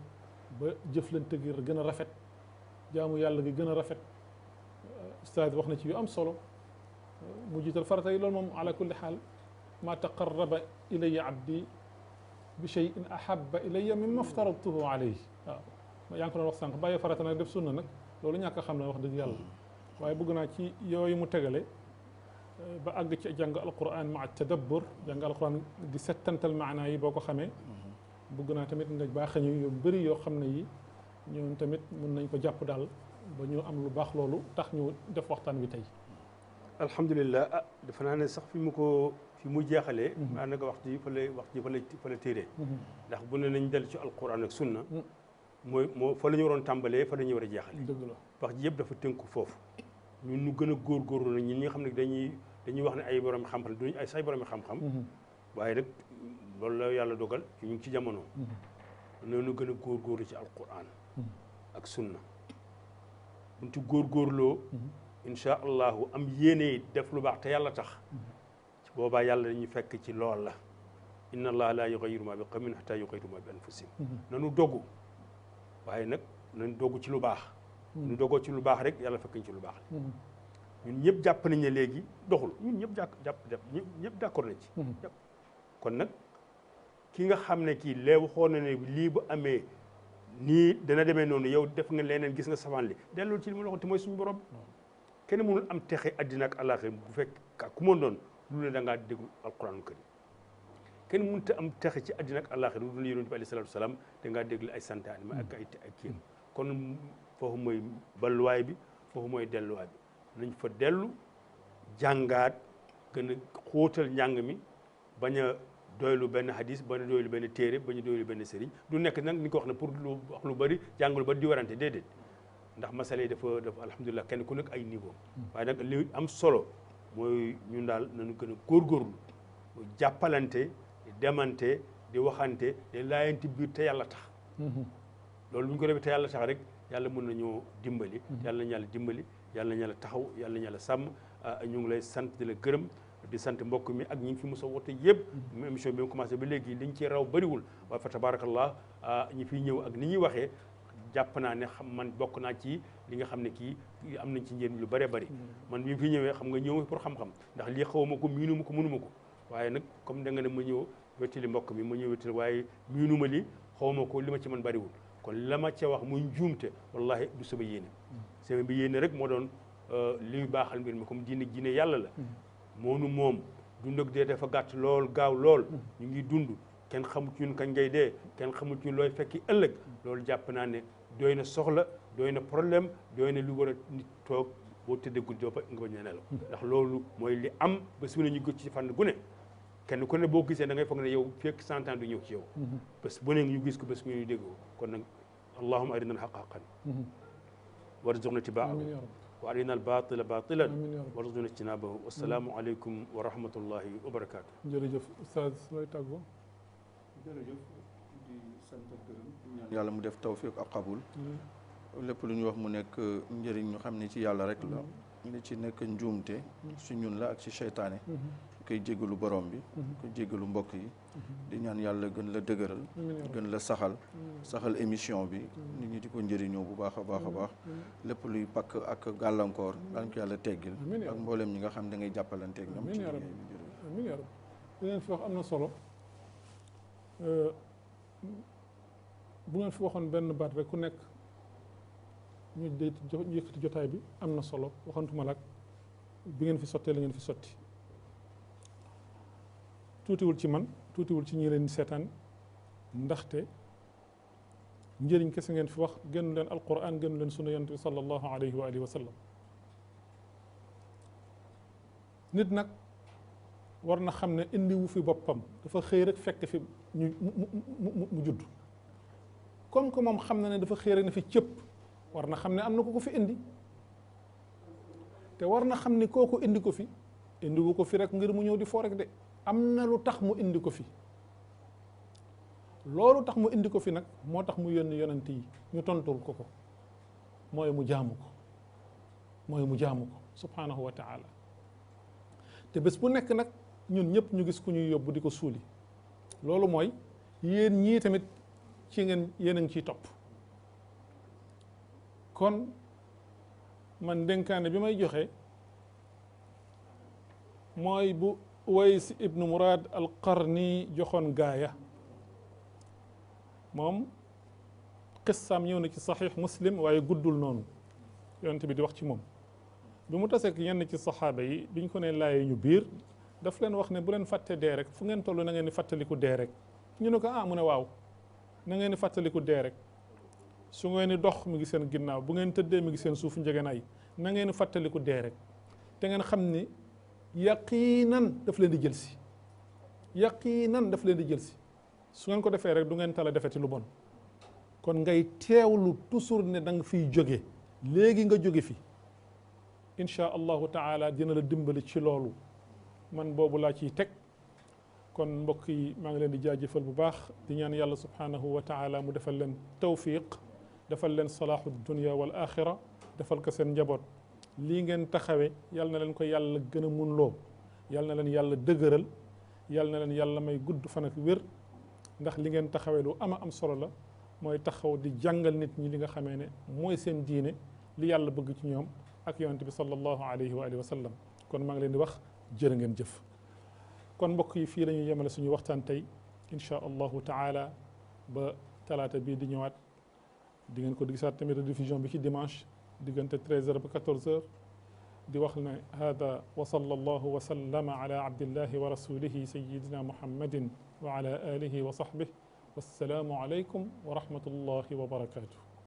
ba jëflante gi gën a rafet, jaamu yàlla gi gën a rafet. ustaad wax na ci yu am solo, mu jiital farata yi loolu moom ala kulli xaal ma taqarraba ilayya abdi bi shay'in ahabba ilayya mimma aftaradtuhu alayhi. waaw yaa ngi ko doon wax sànq bàyyi farata nag def sunna nag loolu ñàkk a xam ne wax dëgg yàlla, waaye bëgg naa ci yooyu mu tegale ba àgg ci jàng alquran ma tadabbur, jàng alquran di settantal maanaa yi boo ko xamee. bëgg naa tamit nga baaxañu yu bëri yoo xam ne yi ñoom tamit mun nañ ko jàpp daal ba ñu am lu baax loolu tax ñu def waxtaan wi tey. alhamdulilah dafa naa ne sax fi mu jeexalee. daanaka wax ji fa la téeree. ndax bu ne nañ del ci alquran ak sunna. fa la ñu waroon tàmbalee fa la ñu war a jeexalee. dëgg la wax ji yëpp dafa tënku foofu. ñun ñu gën a góorgóorlu nag ñun ñi nga xam ne dañuy wax ne ay borom xam-xam duñu ay say borom xam-xam. waaye nag loolu la yàlla dogal ñu ngi ci jamono. noonu gën a góorgóorlu ci alquran ak sunna. buñ ci góorgóorloo. incha allahu am yéene def lu baax te yàlla tax. boobaa yàlla dañuy fekk ci lool la. inna allaha la yughayyiru ma bi qawmin hatta yughayyiru ma bi anfusihim. nanu dogu waaye nag nañ dogu ci lu baax. ñu dogoo ci lu baax rek yàlla fekk ñu ci lu baax la. ñun ñëpp jàpp nañ ne léegi doxul ñun ñëpp ñëpp d'accord nañ ci. kon nag ki nga xam ne kii lee waxoon na ne lii bu amee nii dana demee noonu yow def nga leneen gis nga savant li delloo ci li ma la waxoon te mooy suñu borom. kenn mënul am texe addina ak àllaaxira bu fekk ku mën doon lu ne da ngaa déglu alquran karim. kenn mënut a am texe ci addina ak àllaaxira lu dul yonent bi alayhi salaatu salaam da ngaa déglu ay santaane ma ak ay kii kon foofu mooy balluwaay bi foofu mooy delluwaay bi nañ fa dellu jàngaat gën a xóotal njàng mi bañ a doylu benn hadis bañ a doylu benn téere bañ a doylu benn sëriñ du nekk nag ni ko wax ne pour lu wax lu bëri jàng lu bëri di warante déedéet ndax masala yi dafa alhamdulilah kenn ku nekk ay niveau waaye nag li am solo mooy ñun daal nañu gën a góorgóorlu jàppalante di demante di waxante di laayante biir te yàlla tax loolu bu ñu ko defee te yàlla tax rek yàlla mën nañoo dimbali yàlla nañu yàlla dimbali yàlla nañu yàlla taxaw yàlla nañu yàlla sàmm ñu ngi lay sant di la gërëm di sant mbokk mi ak ñi ngi fi mos a woote yëpp émission bi mu commencé ba léegi liñ ci raw bëriwul waaye fa tabarakallah ñi fiy ñëw ak ni ñuy waxee jàpp naa ne xam man bokk naa ci li nga xam ne kii am nañ ci njëriñ lu bëree bëri man bi fi ñëwee xam nga ñëw pour xam-xam ndax lii xawma ko miinuma ko mënuma ko waaye nag comme da nga ne ma ñëw wettali mbokk mi ma ñëw wettali waaye miinuma li xawma ko li ma ci man bëriwul kon la ma ca wax muy njuumte wallahi du sama yéene sama bi yéene rek moo doon liy baaxal mbir mi comme diine yàlla la moonu moom dund ak dee dafa gàtt lool gaaw lool ñu ngi dund kenn xamut ñun kañ ngay dee kenn xamut ñun looy fekki ëllëg loolu jàpp naa ne doy na soxla doy na problème doy na lu war a nit toog boo tëddee guddi doo nga bañ a nelaw ndax loolu mooy li am ba su ne ñu gëj ci fànn gu ne kenn ku ne boo gisee da ngay foog ne yow fekk 100 ans du ñëw ci yow bés bu ne ñu gis ko bés bu ñu déggoo kon nag allahumma arina al-haqqa haqqan warzuqna ittiba'ahu wa arina al-batila batilan warzuqna ijtinabahu wassalaamu aleykum wa rahmatullahi wa barakatuh jërëjëf Oustaz looy tàggoo jërëjëf di sant ak gërëm ñaan yàlla mu def tawfiq ak qabul lépp lu ñu wax mu nekk njëriñ ñu xam ne ci yàlla rek la li ci nekk njuumte ci ñun la ak ci seytaane koy jéggalu borom bi koy jéggalu mbokk yi di ñaan yàlla gën la dëgëral gën la saxal émission bi nit ñi di ko njëriñoo bu baax a baax a baax lépp luy pakk ak gàllankoor daan ko yàlla teggil ak mboolem ñi nga xam da ngay jàppalanteeg ñoom ci liggéey bi amiin yaa rabbi li ngeen fi wax am na solo bu ngeen fi waxoon benn baat rek ku nekk ñu yëkkati jotaay bi am na solo waxantuma laak bi ngeen fi sottee la ngeen fi sotti tuutiwul ci man tuutiwul ci ñi leen di seetaan ndaxte njëriñ kese ngeen fi wax gënu leen alquran gënu leen sunna yonent bi sallallahu alayhi wa alihi wa sallam nit nag war na xam ne indiwu fi boppam dafa xëy rek fekk fi mu judd comme que moom xam na ne dafa xëy rek ne fi cëpp war na xam ne am na ku ko fi indi te war na xam ni kooku indi ko fi indiwu ko fi rek ngir mu ñëw di foo rek de am na lu tax mu indi ko fi loolu tax mu indi ko fi nag moo tax mu yónni yonent yi ñu tontul ko mooy mu jaamu ko subhanahu wa taala te bés bu nekk nag ñun ñëpp ñu gis ku ñuy yóbbu di ko suuli loolu mooy yéen ñii tamit ci ngeen yéen a ngi ciy topp kon man dénkaane bi may joxe mooy bu Uways ibnu Murad al Qarni joxoon gaaya moom qissaam ñëw na ci saxiix Muslim waaye guddul noonu yonent bi di wax ci moom bi mu taseek yenn ci saxaaba yi biñ ko ne laayee ñu biir daf leen wax ne bu leen fàtte dee rek fu ngeen toll na ngeen di fàttaliku dee rek ñu ne ko ah mu ne waaw na ngeen di fàttaliku dee rek su ngeen di dox mi ngi seen ginnaaw bu ngeen tëddee mi ngi seen suufu njëgënaay na ngeen di fàttaliku dee rek te ngeen xam ni yaqiinan daf leen di jël si yaqiinan daf leen di jël si su ngeen ko defee rek du ngeen tala defeti lu bon kon ngay teewlu toujours ne da nga fiy jóge léegi nga jóge fi insha allahu taala dina la dimbali ci loolu man boobu laa ciy teg kon mbokk yi maa ngi leen di jaajëfal bu baax di ñaan yàlla subhanahu wa taala mu defal leen tawfiq defal leen salaahu dunia wal axira defal ko seen njaboot lii ngeen taxawe yal na leen ko yàlla gën a mun loo yal na leen yàlla dëgëral yal na leen yàlla may gudd fan ak wér ndax li ngeen taxawe lu ama am solo la mooy taxaw di jàngal nit ñi li nga xamee ne mooy seen diine li yàlla bëgg ci ñoom ak yonent bi sallallahu alayhi wa alihi wa sallam kon maa ngi leen di wax jërë ngeen jëf kon mbokk yi fii la ñuy yemale suñu waxtaan tey insha allahu taala ba talaata bii di ñëwaat di ngeen ko gisaat tamit rediffusion bi ci dimanche diggante 13h ba 14h di wax ne hada wa sallallahu wa sallama ala abdillahi wa rasulihi sayidina muhammadin wa ala alihi wa sahbihi wassalaamu alaykum wa rahmatullahi wa barakatuh